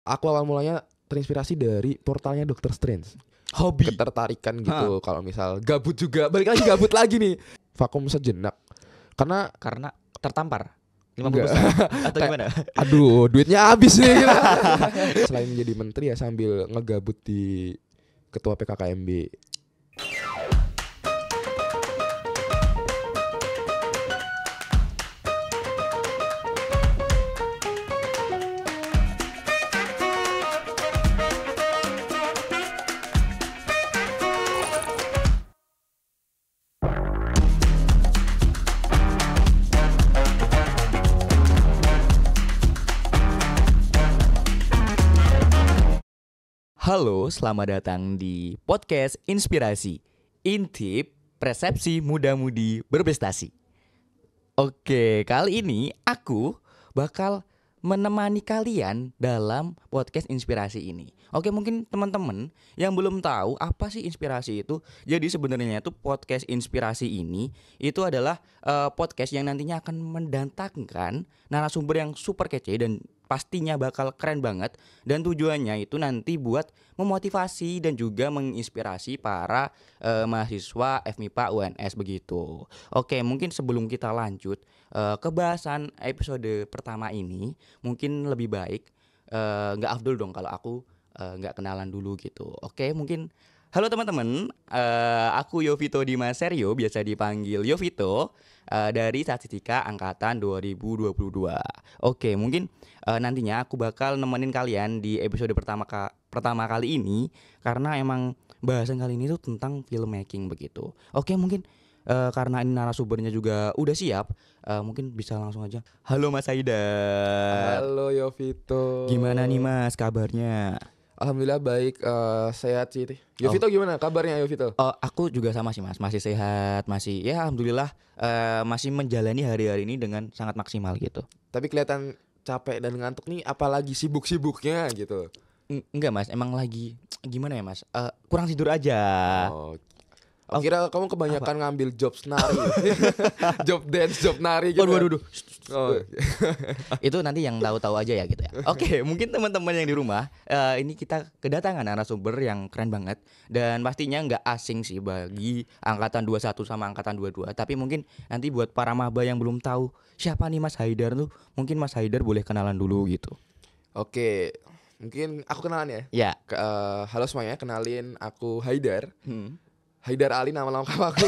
aku awal mulanya terinspirasi dari portalnya Doctor Strange. Hobi. Ketertarikan gitu. Kalau misal gabut juga, balik lagi gabut lagi nih. Vakum sejenak. Karena tertampar 50% Enggak. atau gimana? aduh, duitnya habis nih. Selain menjadi menteri ya sambil ngegabut di ketua PKKMB. Halo, selamat datang di podcast Inspirasi, intip persepsi muda-mudi berprestasi. Oke, kali ini aku bakal menemani kalian dalam podcast Inspirasi ini. Oke, mungkin teman-teman yang belum tahu apa sih inspirasi itu. Jadi sebenarnya itu podcast Inspirasi ini itu adalah podcast yang nantinya akan mendatangkan narasumber yang super kece dan pastinya bakal keren banget. Dan tujuannya itu nanti buat memotivasi dan juga menginspirasi para mahasiswa FMIPA UNS begitu. Oke, mungkin sebelum kita lanjut ke bahasan episode pertama ini, mungkin lebih baik nggak afdol dong kalau aku nggak kenalan dulu gitu. Oke, mungkin halo teman-teman, aku Yovito Dimas Serio, biasa dipanggil Yovito, dari Statistika Angkatan 2022. Oke, mungkin nantinya aku bakal nemenin kalian di episode pertama kali ini, karena emang bahasan kali ini tuh tentang filmmaking begitu. Oke, mungkin karena ini narasumbernya juga udah siap, mungkin bisa langsung aja. Halo Mas Haidar. Halo Yovito. Gimana nih Mas kabarnya? Alhamdulillah baik, sehat sih. Yovito gimana kabarnya Yovito? Aku juga sama sih Mas, masih sehat, masih ya alhamdulillah masih menjalani hari-hari ini dengan sangat maksimal gitu. Tapi kelihatan capek dan ngantuk nih, apalagi sibuk-sibuknya gitu. Enggak Mas, emang lagi gimana ya Mas? Kurang tidur aja. Kira kamu kebanyakan ngambil job nari. Job dance, job nari gitu. Waduh. Oh. Itu nanti yang tahu-tahu aja ya gitu ya. Oke, mungkin teman-teman yang di rumah, ini kita kedatangan narasumber yang keren banget. Dan pastinya nggak asing sih bagi angkatan 21 sama angkatan 22. Tapi mungkin nanti buat para maba yang belum tahu siapa nih Mas Haidar tuh, mungkin Mas Haidar boleh kenalan dulu gitu. Oke, mungkin aku kenalan ya. Ya. Halo semuanya, kenalin aku Haidar. Haidar Ali nama lengkap aku.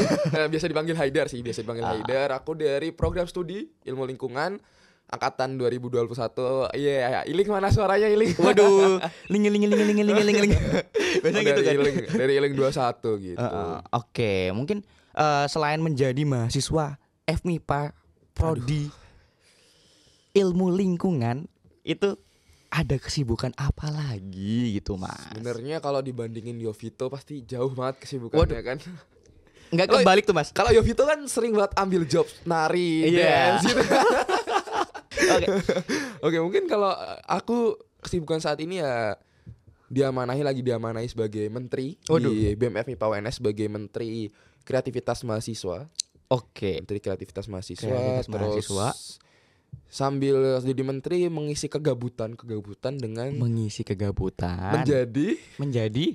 Biasa dipanggil Haidar sih, biasa dipanggil Haidar. Aku dari program studi Ilmu Lingkungan angkatan 2021. Iya, Iling mana suaranya Iling? Waduh, ling. Biasanya gitu kan. Dari Iling 21 gitu. Oke, mungkin selain menjadi mahasiswa FMIPA Prodi Ilmu Lingkungan, itu ada kesibukan apa lagi gitu Mas? Sebenarnya kalau dibandingin Yovito pasti jauh banget kesibukannya kan. Enggak kebalik tuh Mas. Kalau Yovito kan sering banget ambil job nari, dance gitu. Oke, mungkin kalau aku kesibukan saat ini ya diamanahi sebagai menteri di BEM FMIPA UNS sebagai menteri kreativitas mahasiswa. Oke. Menteri kreativitas mahasiswa. Sambil jadi menteri mengisi kegabutan dengan menjadi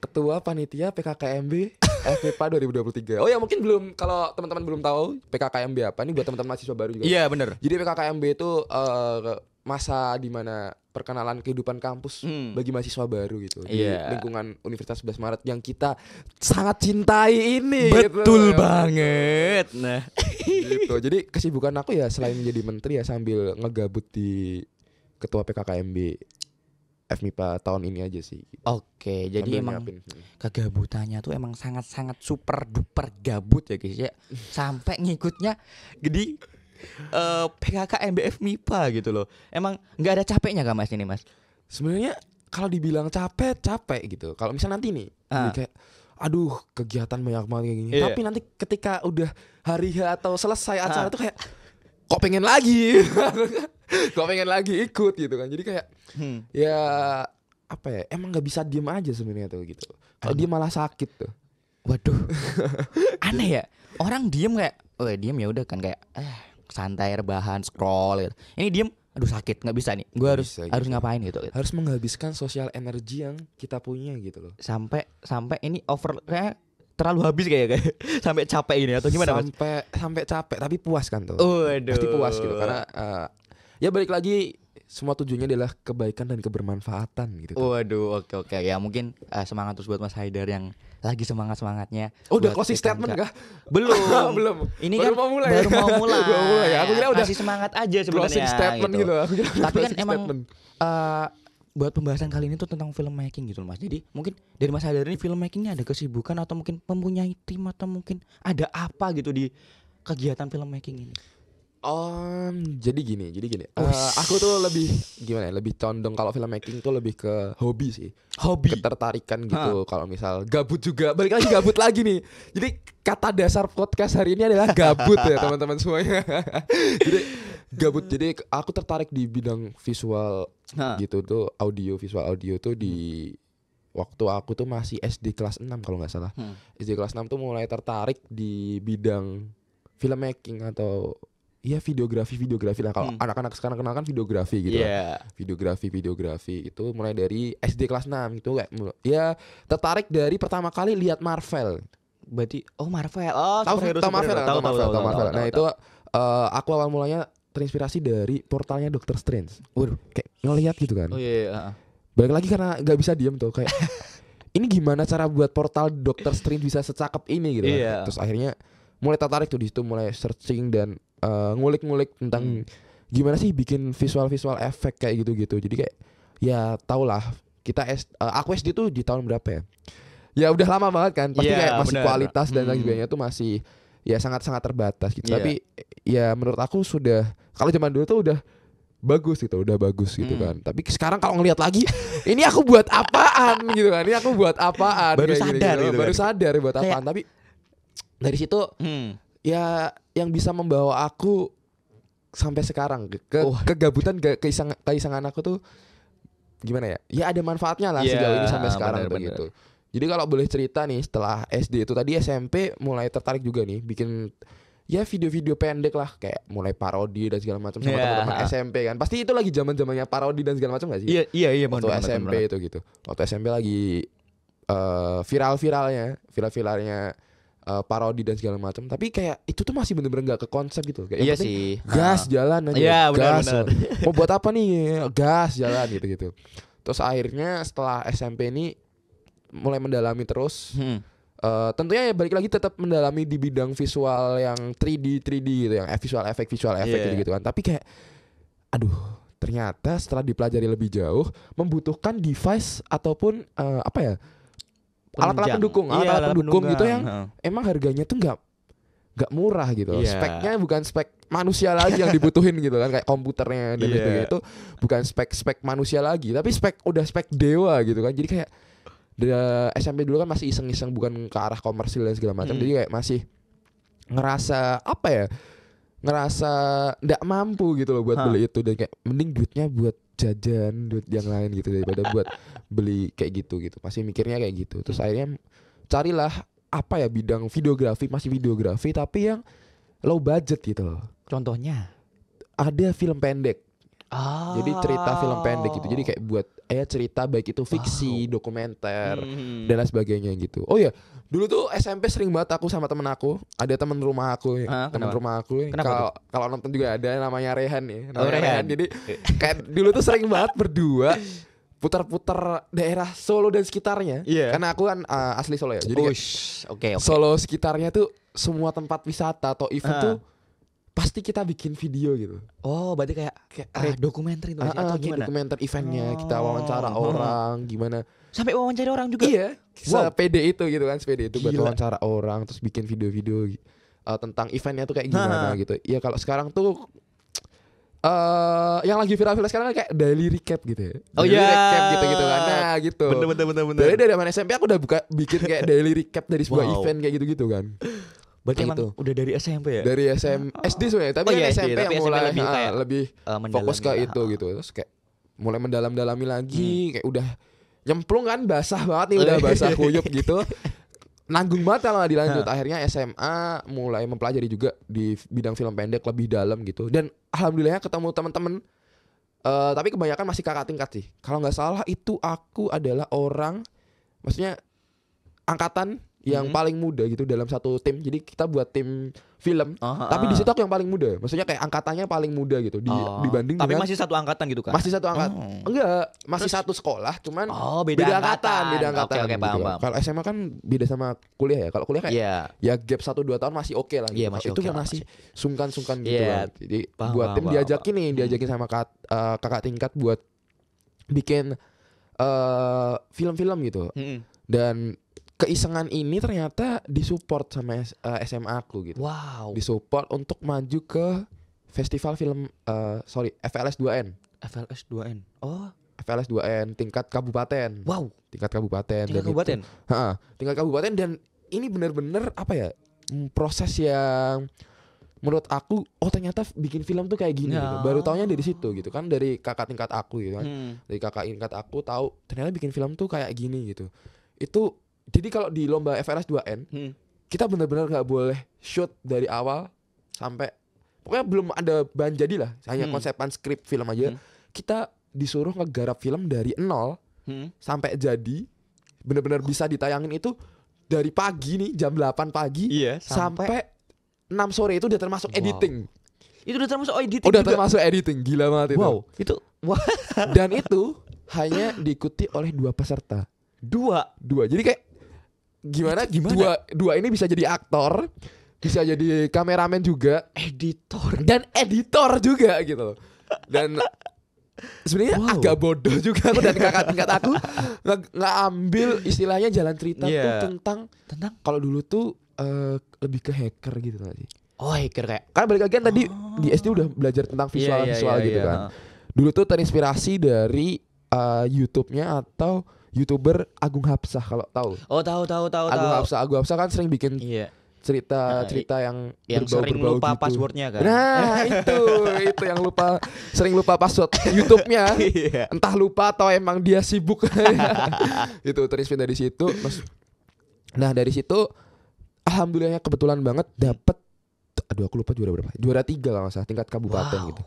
ketua panitia PKKMB FMIPA 2023. Oh ya, mungkin kalau teman-teman belum tahu PKKMB apa, ini buat teman-teman mahasiswa baru juga. Iya, benar. Jadi PKKMB itu masa di mana perkenalan kehidupan kampus bagi mahasiswa baru gitu di lingkungan Universitas 11 Maret yang kita sangat cintai ini. Betul gitu banget. Nah, gitu. Jadi kesibukan aku ya selain menjadi menteri ya sambil ngegabut di ketua PKKMB FMIPA tahun ini aja sih. Oke, jadi emang kegabutannya tuh emang sangat-sangat super duper gabut ya guys ya. Sampai ngikutnya di PKKMB FMIPA gitu loh. Emang nggak ada capeknya gak Mas ini Mas? Sebenarnya kalau dibilang capek gitu. Kalau misalnya nanti nih kayak aduh kegiatan banyak banget kayak gini. Tapi nanti ketika udah hari atau selesai acara tuh kayak kok pengen lagi. Kok pengen lagi ikut gitu kan. Jadi kayak ya apa ya, emang nggak bisa diem aja sebenarnya tuh gitu. Kalau dia malah sakit tuh. Waduh. Aneh ya. Orang diem kayak diem ya udah kan kayak santai rebahan scroll gitu. Ini diem aduh sakit nggak bisa nih, gue harus bisa harus gitu. ngapain gitu. Harus menghabiskan sosial energi yang kita punya gitu loh. Sampai ini over kayak terlalu habis kayak sampai capek ini atau gimana Mas? Sampai capek tapi puas kan tuh. Waduh. Pasti puas gitu karena ya balik lagi semua tujuannya adalah kebaikan dan kebermanfaatan gitu. Waduh, oke ya mungkin semangat terus buat Mas Haidar yang lagi semangatnya. Udah closing statement kah? Belum. Belum. Ini baru kan mau mulai. baru mau mulai. Baru mulai ya. Aku kira udah kasih semangat aja sebenarnya. Closing statement gitu. Aku kira Tapi kan emang statement. Buat pembahasan kali ini tuh tentang filmmaking gitu Mas. Jadi mungkin dari Mas Haidar ini filmmakingnya ada kesibukan atau mungkin mempunyai tim atau mungkin ada apa gitu di kegiatan filmmaking ini. Jadi gini. Aku tuh lebih gimana ya? Lebih condong kalau filmmaking tuh lebih ke hobi sih. Hobi. Ketertarikan gitu. Kalau misal gabut juga, balik lagi gabut lagi nih. Jadi kata dasar podcast hari ini adalah gabut ya teman-teman semuanya. Jadi gabut. Jadi aku tertarik di bidang visual gitu tuh, visual audio tuh di waktu aku tuh masih SD kelas 6 kalau nggak salah. SD kelas 6 tuh mulai tertarik di bidang filmmaking atau ya videografi lah kalau anak-anak sekarang kenal kan videografi gitu. Videografi itu mulai dari SD kelas 6 itu kayak ya tertarik dari pertama kali lihat Marvel. Berarti Marvel. Tahu Marvel. Nah, itu aku awal mulanya terinspirasi dari portalnya Doctor Strange. Waduh, kayak ngelihat gitu kan. Oh iya. Balik lagi karena nggak bisa diem tuh kayak ini gimana cara buat portal Doctor Strange bisa secakep ini gitu kan. Terus akhirnya mulai tertarik tuh di situ, mulai searching dan ngulik-ngulik tentang gimana sih bikin visual efek kayak gitu-gitu. Jadi kayak ya tau lah kita aku SD tuh di tahun berapa ya? Ya udah lama banget kan. Pasti kayak masih bener. Kualitas dan lain sebagainya tuh masih ya sangat-sangat terbatas gitu. Tapi ya menurut aku sudah kalau zaman dulu tuh udah bagus gitu kan. Tapi sekarang kalau ngelihat lagi ini aku buat apaan gitu kan. Ini aku buat apaan baru sadar gitu. Baru sadar buat apaan. Tapi dari situ ya yang bisa membawa aku sampai sekarang kegabutan keisangan aku tuh gimana ya? Ya ada manfaatnya lah sejauh ini sampai sekarang begitu. Jadi kalau boleh cerita nih setelah SD itu tadi SMP mulai tertarik juga nih bikin ya video-video pendek lah kayak mulai parodi dan segala macam sama teman-teman SMP kan. Pasti itu lagi zaman-zamannya parodi dan segala macam enggak sih? Iya waktu SMP itu gitu. Waktu SMP lagi viral-viralnya parodi dan segala macam, tapi kayak itu tuh masih bener-bener nggak ke konsep gitu. Kayak sih. Gas jalan aja. Iya, gas. Benar. Mau buat apa nih? Gas jalan gitu. Terus akhirnya setelah SMP ini mulai mendalami terus. Tentunya ya balik lagi tetap mendalami di bidang visual yang 3D gitu, yang visual effect gitu kan. Tapi kayak aduh, ternyata setelah dipelajari lebih jauh membutuhkan device ataupun alat-alat pendukung gitu yang emang harganya tuh nggak murah gitu. Speknya bukan spek manusia lagi yang dibutuhin gitu kan, kayak komputernya dan sebagainya itu bukan spek manusia lagi, tapi udah spek dewa gitu kan. Jadi kayak SMP dulu kan masih iseng-iseng, bukan ke arah komersil dan segala macam. Jadi kayak masih ngerasa ngerasa nggak mampu gitu loh buat beli itu, dan kayak mending duitnya buat jajan, duit yang lain gitu daripada buat beli kayak gitu. Masih mikirnya kayak gitu. Terus akhirnya carilah bidang videografi, masih videografi tapi yang low budget gitu loh. Contohnya ada film pendek. Jadi cerita film pendek gitu. Jadi kayak buat cerita baik itu fiksi, dokumenter dan lain sebagainya gitu. Oh ya, dulu tuh SMP sering banget aku sama temen aku. Ada temen rumah aku, kalau nonton juga ada namanya Rehan ya. Rehan. Jadi kayak dulu tuh sering banget berdua putar-putar daerah Solo dan sekitarnya. Karena aku kan asli Solo ya. Jadi Solo sekitarnya tuh semua tempat wisata atau event tuh pasti kita bikin video gitu. Oh, berarti kayak dokumenter itu atau gimana? Dokumenter eventnya, kita wawancara orang, gimana? Sampai wawancara orang juga? Iya, sepede itu gitu kan, sepede itu buat wawancara orang, terus bikin video-video tentang eventnya tuh kayak gimana gitu. Ya kalau sekarang tuh yang lagi viral sekarang kayak daily recap gitu ya. Daily recap gitu kan. Nah gitu. Bener. Dari zaman SMP aku udah bikin kayak daily recap dari sebuah event kayak gitu kan. Berarti emang udah dari SMP ya? Dari SD sebenarnya, tapi kan SMP yang mulai lebih fokus ke itu gitu. Terus kayak mulai mendalam-dalami lagi, kayak udah nyemplung kan, basah banget nih, udah basah kuyup gitu. Nanggung banget kalau dilanjut. Akhirnya SMA mulai mempelajari juga di bidang film pendek lebih dalam gitu. Dan alhamdulillah ketemu teman-teman Tapi kebanyakan masih kakak tingkat sih. Kalau nggak salah itu aku adalah orang, maksudnya angkatan yang paling muda gitu dalam satu tim. Jadi kita buat tim film, tapi di situ aku yang paling muda. Maksudnya kayak angkatannya paling muda gitu dibanding tapi dengan masih satu angkatan gitu kan? masih satu angkatan. Enggak, masih satu sekolah, cuman beda angkatan. beda angkatan. Oke, gitu paham. kan. Kalau SMA kan beda sama kuliah ya. Kalau kuliah kayak ya gap 1-2 tahun masih oke lah gitu. Iya, masih Itu oke kan lah, masih sungkan-sungkan gitu Iya, kan. Jadi paham, buat tim paham. diajakin sama kakak tingkat buat bikin film-film gitu. Dan keisengan ini ternyata disupport sama SMA aku gitu. Wow. Disupport untuk maju ke festival film FLS 2N. FLS 2N. Oh, FLS 2N tingkat kabupaten. wow. Tingkat kabupaten. Tingkat kabupaten. Tingkat kabupaten, dan ini bener-bener apa ya? Proses yang menurut aku ternyata bikin film tuh kayak gini gitu. Baru taunya dari situ gitu kan, dari kakak tingkat aku gitu kan. Dari kakak tingkat aku tahu ternyata bikin film tuh kayak gini gitu. Itu jadi kalau di lomba FLS 2N kita benar-benar nggak boleh shoot dari awal sampai pokoknya belum ada bahan jadi lah, hanya konsepan skrip film aja. Kita disuruh ngegarap film dari nol sampai jadi benar-benar bisa ditayangin itu dari pagi nih jam 8 pagi sampai 6 sore. Itu udah termasuk editing. Itu udah termasuk editing. Udah termasuk editing, gila banget itu. Wow, itu Dan itu hanya diikuti oleh 2 peserta. Dua. Jadi kayak gimana? Dua ini bisa jadi aktor, bisa jadi kameramen juga, editor juga gitu. Dan sebenarnya agak bodoh juga aku dan kakak tingkat aku nggak ambil istilahnya jalan cerita tuh tentang kalau dulu tuh lebih ke hacker gitu tadi. Hacker kayak. Kan balik lagi kan tadi di SD udah belajar tentang visual gitu kan. Dulu tuh terinspirasi dari YouTube-nya atau YouTuber Agung Hapsah, kalau tahu. Tahu. Agung Hapsah kan sering bikin cerita yang sering lupa gitu. Passwordnya kan. Nah, itu yang sering lupa password YouTube-nya. Entah lupa atau emang dia sibuk. Itu terinspirasi dari situ. Nah, dari situ alhamdulillahnya kebetulan banget dapet, aku lupa juara berapa. Juara 3 kalau nggak salah, tingkat kabupaten gitu.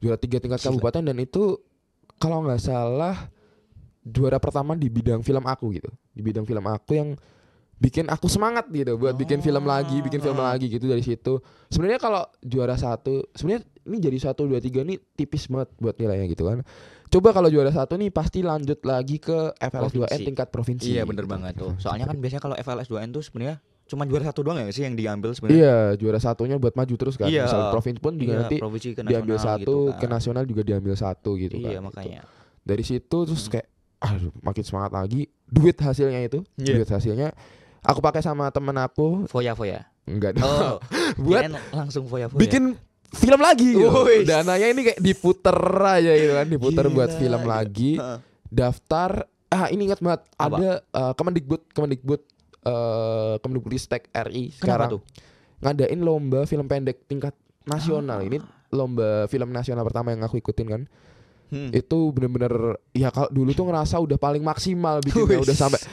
Juara 3 tingkat kabupaten, dan itu kalau nggak salah juara pertama di bidang film aku gitu. Di bidang film aku yang bikin aku semangat gitu buat bikin film lagi gitu dari situ. Sebenarnya kalau juara 1, sebenarnya ini jadi 1 2 3 nih tipis banget buat nilainya gitu kan. Coba kalau juara 1 nih pasti lanjut lagi ke FLS 2N tingkat provinsi. Iya, bener banget tuh. Soalnya kan biasanya kalau FLS 2N tuh sebenarnya cuma juara 1 doang ya sih yang diambil sebenarnya. Iya, juara 1-nya buat maju terus kan. Misal provinsi pun juga nanti diambil 1 gitu kan. Ke nasional juga diambil 1 gitu kan. Iya, makanya. Gitu. Dari situ terus kayak makin semangat lagi. Duit hasilnya aku pakai sama temen aku. Foya. Enggak dong. Buat langsung foya. Bikin film lagi gitu. Dananya ini kayak diputer aja gitu kan, diputer buat film lagi. Daftar ini ingat banget ada Kemendikbudristek RI sekarang ngadain lomba film pendek tingkat nasional. Ini lomba film nasional pertama yang aku ikutin kan. Itu bener-bener ya, kalau dulu tuh ngerasa udah paling maksimal bikinnya, udah sampai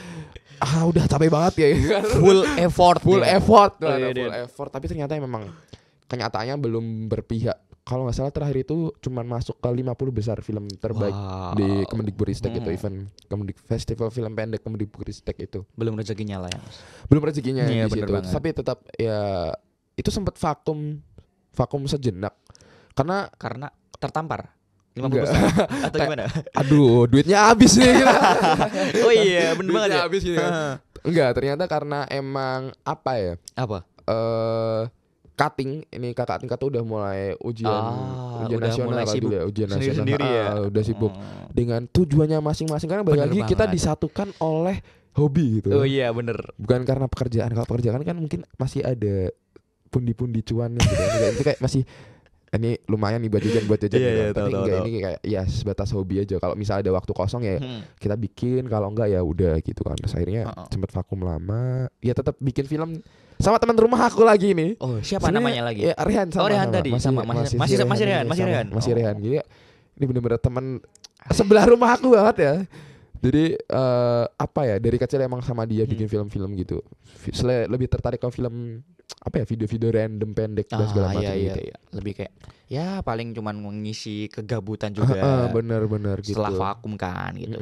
udah capek banget ya. Full effort. Tapi ternyata memang kenyataannya belum berpihak. Kalau nggak salah terakhir itu cuman masuk ke 50 besar film terbaik di Kemendikbudristek itu, event Festival Film Pendek Kemendikbudristek itu. Belum rezekinya lah ya, Mas. Belum rezekinya di situ. Tapi tetap ya itu sempat vakum sejenak karena tertampar 50 besar atau gimana? Aduh, duitnya habis nih kita. Oh iya, bener banget ya. Habis gitu. Enggak, ternyata karena emang apa ya? Cutting, ini kakak tingkat tuh udah mulai ujian nasional dulu ya, ujian nasional sendiri ya. Udah sibuk dengan tujuannya masing-masing, karena balik lagi kita disatukan oleh hobi gitu. Oh iya, bener. Bukan karena pekerjaan. Kalau pekerjaan kan mungkin masih ada pundi-pundi cuannya gitu. Itu kayak masih ini lumayan nih buat jajan gitu. Tapi enggak, ini kayak ya sebatas hobi aja. Kalau misalnya ada waktu kosong ya kita bikin, kalau enggak ya udah gitu kan. Terus akhirnya sempat vakum lama. Ya tetap bikin film sama teman rumah aku lagi nih. Oh, siapa namanya lagi? Ya Rehan sama. Rehan tadi. Masih Rehan. Jadi ini bener-bener teman sebelah rumah aku banget ya. Jadi apa ya, dari kecil emang sama dia bikin film-film gitu. Lebih tertarik ke film apa ya, video-video random pendek dan segala macam gitu. Iya. Lebih kayak ya paling cuman mengisi kegabutan juga. Bener-bener gitu. Setelah vakum kan gitu.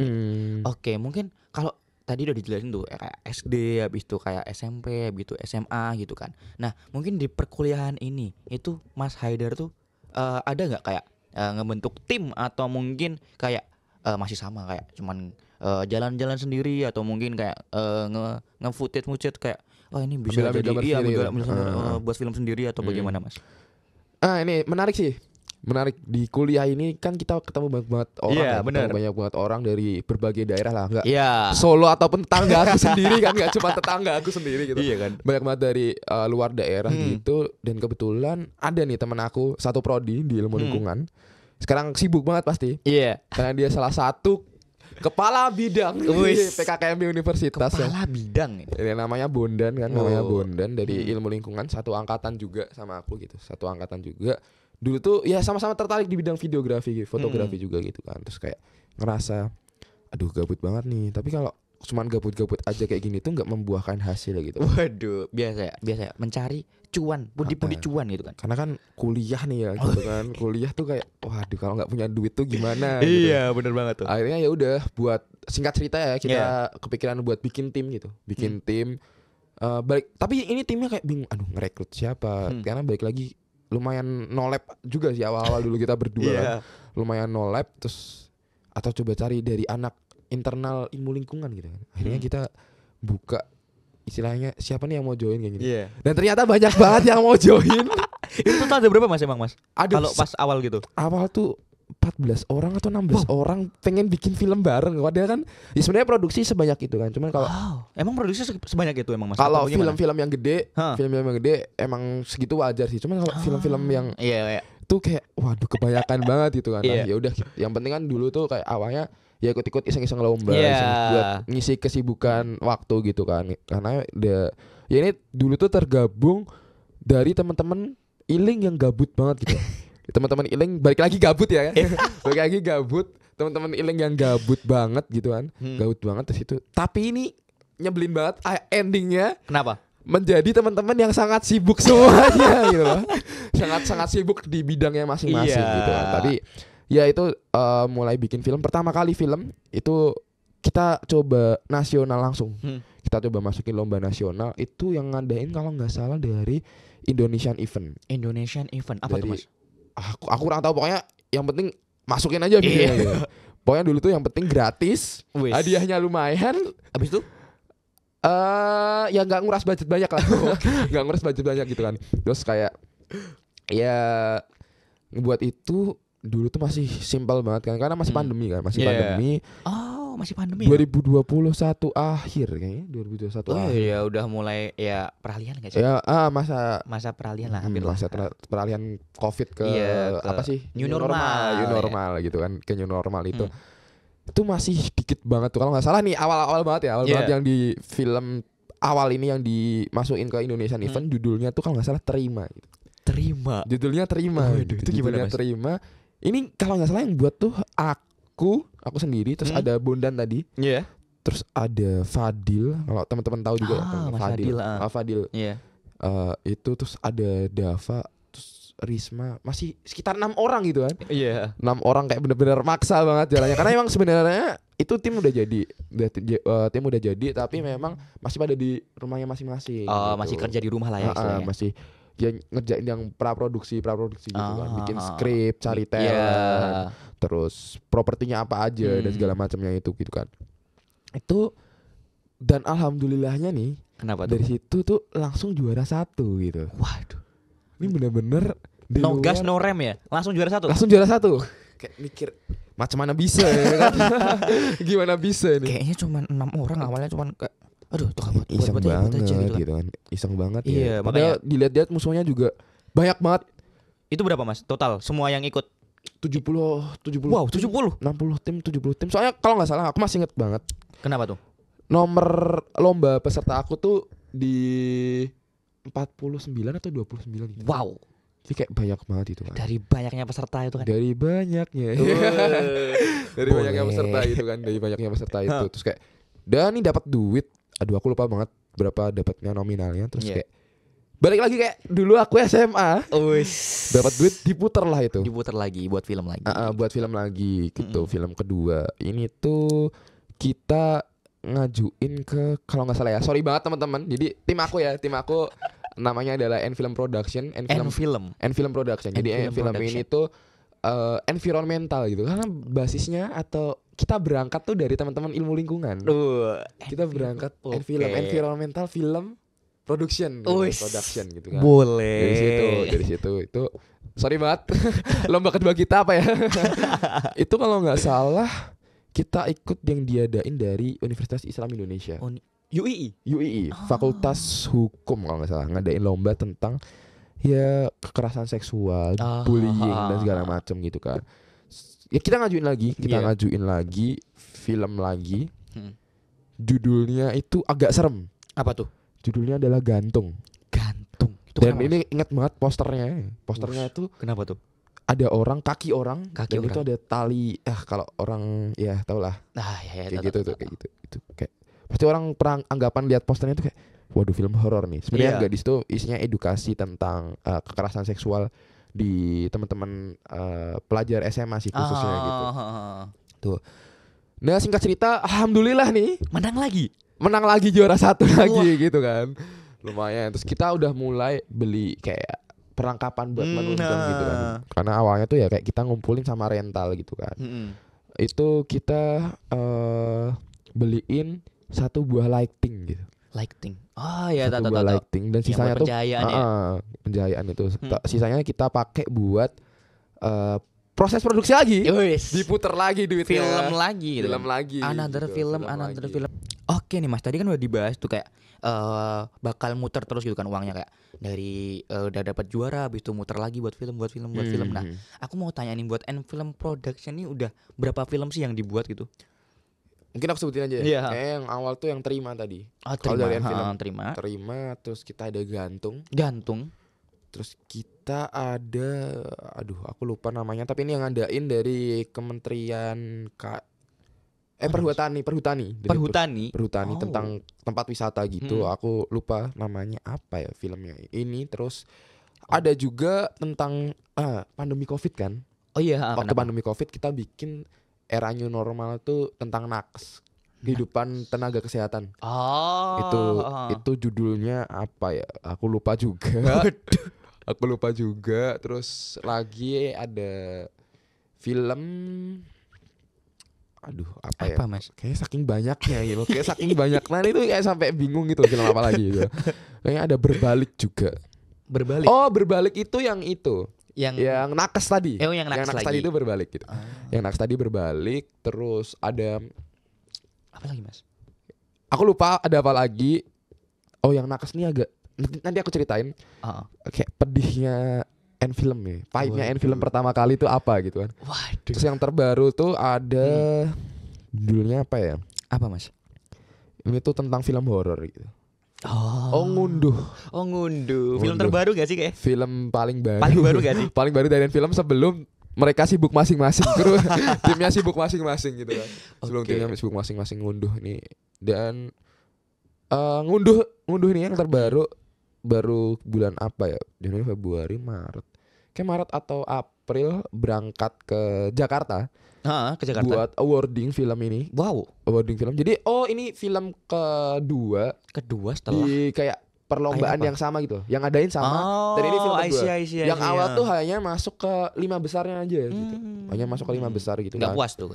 Oke, mungkin kalau tadi udah dijelasin tuh kayak SD, habis itu kayak SMP, habis itu SMA gitu kan. Nah, mungkin di perkuliahan ini itu Mas Haidar tuh ada nggak kayak ngebentuk tim atau mungkin kayak masih sama kayak cuman jalan-jalan sendiri atau mungkin kayak nge-footage kayak ini bisa Ambil jadi gambar sendiri buat film sendiri atau bagaimana Mas? Ini menarik sih. Menarik, di kuliah ini kan kita ketemu banyak banget orang. Iya, Ketemu bener. banyak banget orang dari berbagai daerah lah, enggak Iya. Solo ataupun tetangga aku sendiri kan, enggak cuma tetangga aku sendiri gitu. Iya kan. Banyak banget dari luar daerah gitu. Dan kebetulan ada nih temen aku satu prodi di ilmu lingkungan. Sekarang sibuk banget pasti. Iya. Karena dia salah satu kepala bidang di Wis. PKKMB Universitas ya. Kepala bidang ini. Ini namanya Bondan kan, namanya Oh. Bondan dari ilmu lingkungan, satu angkatan juga sama aku gitu. Satu angkatan juga. Dulu tuh ya sama-sama tertarik di bidang videografi, fotografi juga gitu kan. Terus kayak ngerasa aduh gabut banget nih. Tapi kalau cuman gabut-gabut aja kayak gini tuh nggak membuahkan hasil gitu. Waduh, biasa ya mencari cuan, pundi-pundi cuan gitu kan. Karena kan kuliah nih ya gitu kan. Kuliah tuh kayak waduh kalau nggak punya duit tuh gimana gitu. Iya, bener banget tuh. Akhirnya ya udah, buat singkat cerita ya, kita kepikiran buat bikin tim gitu. Bikin tim tapi ini timnya kayak bingung, aduh ngerekrut siapa? Karena balik lagi lumayan no lab juga sih awal-awal dulu kita berdua kan. Lumayan no lab, terus atau coba cari dari anak internal ilmu lingkungan gitu kan. Akhirnya kita buka istilahnya siapa nih yang mau join kayak gitu. Dan ternyata banyak banget yang mau join. Itu total ada berapa Mas emang Mas? Aduh, Kalau pas awal gitu. awal tuh 14 orang atau 16 orang pengen bikin film bareng. Padahal kan ya sebenarnya produksi sebanyak itu kan. Cuman kalau Emang produksi sebanyak itu emang Mas? kalau Atau bagaimana? film-film yang gede, film-film yang gede emang segitu wajar sih. Cuman kalau film-film yang Iya. tuh kayak waduh kebanyakan banget gitu kan. Iya. Ya udah, yang penting kan dulu tuh kayak awalnya ya ikut-ikut iseng-iseng lomba, Iya. iseng buat ngisi kesibukan waktu gitu kan. Karena ya ini dulu tuh tergabung dari teman-teman Iling yang gabut banget gitu. Teman-teman Iling balik lagi gabut ya kan. Balik lagi gabut, teman-teman Iling yang gabut banget gitu kan. Gabut banget di situ. Tapi ini nyebelin banget endingnya. Kenapa? Menjadi teman-teman yang sangat sibuk semuanya gitu loh. Sangat-sangat sibuk di bidangnya masing-masing gitu kan. Tapi ya itu mulai bikin film. Pertama kali film itu kita coba nasional langsung. Kita coba masukin lomba nasional. Itu yang ngadain kalau nggak salah dari Indonesian Event. Apa tuh Dari, Mas? Aku kurang tahu, pokoknya yang penting masukin aja videonya gitu. Pokoknya dulu tuh yang penting gratis. Wis. Hadiahnya lumayan. Habis itu? Ya nggak nguras budget banyak lah. Nggak nguras budget banyak gitu kan. Terus kayak ya ngebuat itu dulu tuh masih simpel banget kan, karena masih pandemi kan, pandemi. Oh, masih pandemi. 2021 akhir kayaknya, 2021 akhir. Ya udah mulai ya peralihan enggak sih? Ya masa Peralihan lah hampir lah. masa peralihan Covid ke Iya, apa sih? new normal. New normal gitu kan, ke new normal itu. Itu masih dikit banget tuh kalau nggak salah nih, awal-awal banget ya, banget yang di film awal ini yang dimasukin ke Indonesian Event, judulnya tuh kalau nggak salah Terima gitu. Judulnya Terima. Waduh, itu gimana, Mas? Terima. Ini kalau nggak salah yang buat tuh aku sendiri, terus ada Bondan tadi. Iya. Terus ada Fadil, kalau teman-teman tahu juga Mas Fadil. Fadil, Fadil. Iya. Itu terus ada Dava, terus Risma, masih sekitar 6 orang gitu kan. Iya. 6 orang kayak bener-bener maksa banget jalannya. Karena emang sebenarnya itu tim udah jadi, tim udah jadi, tapi memang masih pada di rumahnya masing-masing. Oh, gitu. masih kerja di rumah lah ya istilahnya. Masih ya ngerjain yang praproduksi gitu kan, bikin skrip, cari talent, terus propertinya apa aja dan segala macamnya itu gitu kan. Itu, dan alhamdulillahnya nih, Kenapa tuh? dari situ tuh langsung juara 1 gitu. Waduh. Ini bener-bener No gas no rem ya? Langsung juara 1. langsung juara 1. Kayak mikir macam mana bisa ya kan? Gimana bisa ini? Kayaknya cuma 6 orang awalnya cuman kayak aduh tuh Iseng banget aja gitu kan. Iseng banget Iya, ya. Padahal dilihat-lihat musuhnya juga banyak banget. Itu berapa Mas? Total semua yang ikut 70 Wow, 70. 60 tim, 70 tim. Soalnya kalau nggak salah aku masih inget banget. Kenapa tuh? Nomor lomba peserta aku tuh di 49 atau 29 gitu. Wow. Jadi kayak banyak banget itu kan. Dari banyaknya peserta itu kan. Dari banyaknya. Dari banyaknya peserta itu kan. Dari banyaknya peserta itu. Terus kayak dan ini dapat duit. Aduh aku lupa banget berapa dapatnya nominalnya. Terus kayak balik lagi kayak dulu aku SMA. Dapat duit diputer lah itu. Diputer lagi buat film lagi. Buat film lagi gitu. Film kedua. Ini tuh kita ngajuin ke kalau nggak salah ya. Sorry banget teman-teman. Jadi tim aku namanya adalah N-Film Production. N-Film Production. Jadi film ini tuh environmental gitu. Karena basisnya atau kita berangkat tuh dari teman-teman ilmu lingkungan. Kita berangkat environmental film production gitu kan. Boleh. Dari situ itu sorry banget. Lomba kedua kita apa ya? Itu kalau nggak salah kita ikut yang diadain dari Universitas Islam Indonesia. UII, Fakultas Hukum kalau nggak salah, ngadain lomba tentang ya kekerasan seksual, bullying dan segala macam gitu kan. Ya kita ngajuin lagi film lagi. Judulnya itu agak serem. Apa tuh? Judulnya adalah Gantung. Itu dan ini ingat banget posternya itu. Kenapa tuh? Ada kaki orang dan orang. itu ada tali. Kalau orang ya tau lah. Kayak gitu. Itu kayak pasti orang anggapan lihat posternya itu kayak waduh film horor nih. Sebenarnya enggak, di situ isinya edukasi tentang kekerasan seksual di teman-teman pelajar SMA sih khususnya gitu. Tuh. Nah singkat cerita, alhamdulillah nih menang lagi juara 1 lagi gitu kan. Lumayan. Terus kita udah mulai beli kayak perlengkapan buat menunjang gitu kan. Karena awalnya tuh ya kayak kita ngumpulin sama rental gitu kan. Itu kita beliin 1 buah lighting gitu. Satu buah lighting dan sisanya tuh penjahayaan itu. Sisanya kita pakai buat proses produksi lagi. Diputer lagi duitnya. Film lagi. Another film. Oke nih Mas, tadi kan udah dibahas tuh kayak bakal muter terus gitu kan uangnya, kayak dari udah dapat juara habis itu muter lagi buat film. Nah, aku mau tanya nih, buat N-Film Production ini udah berapa film sih yang dibuat gitu? Mungkin aku sebutin aja ya. Kayak yang awal tuh yang terima tadi. Kalau dari N-Film terima, terus kita ada gantung. Terus kita ada aku lupa namanya, tapi ini yang ngadain dari Kementerian Perhutani tentang tempat wisata gitu. Aku lupa namanya apa ya filmnya ini. Terus ada juga tentang pandemi Covid kan. Waktu pandemi Covid kita bikin era new normal tuh tentang nakes, kehidupan tenaga kesehatan. Itu judulnya apa ya? Aku lupa juga. Terus lagi ada film apa ya? Mas? Kayaknya saking banyaknya gitu. Nah itu kayak sampai bingung gitu film apa lagi gitu. Kayaknya ada Berbalik juga. Berbalik itu yang itu. Yang nakes tadi. Yang nakes tadi itu Berbalik gitu. Yang nakes tadi Berbalik, terus ada apa lagi Mas? Aku lupa ada apa lagi. Yang nakes nih agak nanti aku ceritain. Kayak pedihnya N-Film nih. Pahitnya N-Film pertama kali itu apa gitu kan. Terus yang terbaru tuh ada judulnya apa ya? Apa Mas? Ini tuh tentang film horor gitu. Ngunduh. Film terbaru gak sih kayak? Film paling baru. Paling baru gak sih? Paling baru dari film sebelum mereka sibuk masing-masing. Terus timnya sibuk masing-masing gitu kan. Sebelum timnya sibuk masing-masing ngunduh nih. Dan ngunduh nih yang terbaru baru bulan apa ya? Januari, Februari, Maret. Kayak Maret atau April berangkat ke Jakarta. Buat awarding film ini. Awarding film. Jadi ini film kedua setelah di kayak perlombaan yang sama gitu. Yang ngadain sama. Dan ini film kedua. Yang awal tuh hanya masuk ke 5 besarnya aja gitu. Hanya masuk ke 5 besar gitu. Gak puas tuh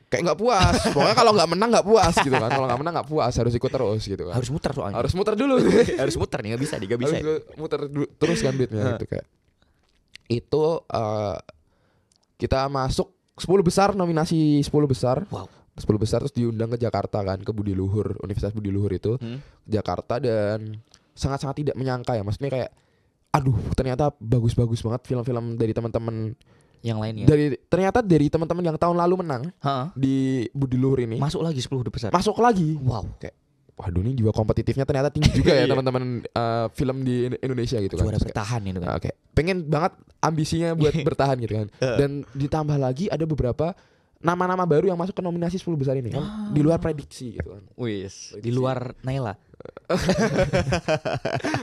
kayak gak puas. Pokoknya kalau gak menang gak puas gitu kan. Kalau gak menang gak puas, harus ikut terus gitu kan. Harus muter soalnya. Harus muter dulu. Harus muter nih, gak bisa. Harus muter terus kan duitnya gitu kayak. Itu kita masuk 10 besar, nominasi 10 besar. 10 besar terus diundang ke Jakarta kan, ke Budi Luhur, Universitas Budi Luhur itu. Jakarta, dan sangat-sangat tidak menyangka ya. Maksudnya kayak ternyata bagus-bagus banget film-film dari teman-teman yang lainnya. Ternyata dari teman-teman yang tahun lalu menang di Budi Luhur ini. Masuk lagi 10 besar. Masuk lagi. Kayak waduh, ini jiwa kompetitifnya ternyata tinggi juga ya teman-teman film di Indonesia gitu kan. Juara bertahan itu kan. pengen banget ambisinya buat bertahan gitu kan. Dan ditambah lagi ada beberapa nama-nama baru yang masuk ke nominasi 10 besar ini kan, di luar prediksi gitu kan. Wis, di luar Naila.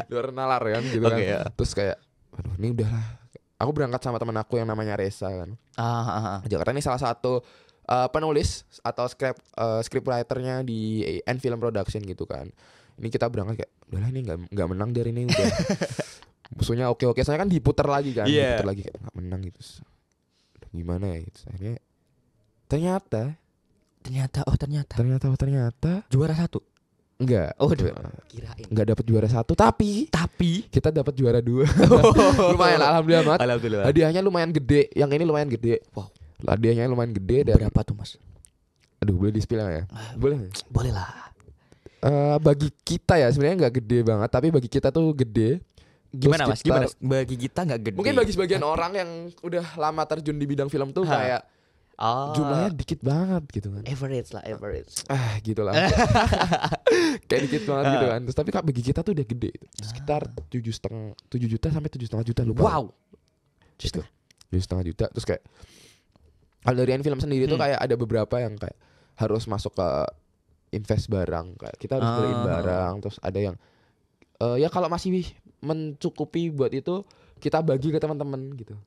Luar nalar kan gitu kan. Ya. Terus kayak aduh ini udah lah. Aku berangkat sama teman aku yang namanya Reza kan. Jakarta ini salah satu penulis atau scriptwriternya di N Film Production gitu kan. Ini kita berangkat kayak udahlah ini nggak menang dari ini udah. Musuhnya oke saya kan diputar lagi kan, diputar lagi kayak nggak menang gitu. Udah gimana ya gitu. Akhirnya ternyata juara 1. enggak. Oh, kirain. Enggak dapat juara 1 tapi kita dapat juara 2. Lumayan alhamdulillah banget. Alhamdulillah. Hadiahnya lumayan gede. Yang ini lumayan gede. Wow. Hadiahnya lumayan gede dan berapa tuh, Mas? Aduh, boleh di-spill ya? Boleh. Boleh lah. Bagi kita ya sebenarnya nggak gede banget, tapi bagi kita tuh gede. Gimana Mas? Gimana? Bagi kita nggak gede. Mungkin bagi sebagian orang yang udah lama terjun di bidang film tuh kayak jumlahnya dikit banget gitu kan. Average. Gitu lah. Kayak dikit banget gitu kan. Terus tapi bagi kita tuh udah gede itu. Sekitar 7 juta sampai 7,5 juta lupa. Wow. Gitu. 7,5 juta. Terus kayak kalau dari N Film sendiri tuh kayak ada beberapa yang kayak harus masuk ke invest barang, kayak kita harus beliin barang. Terus ada yang ya kalau masih mencukupi buat itu kita bagi ke teman-teman gitu.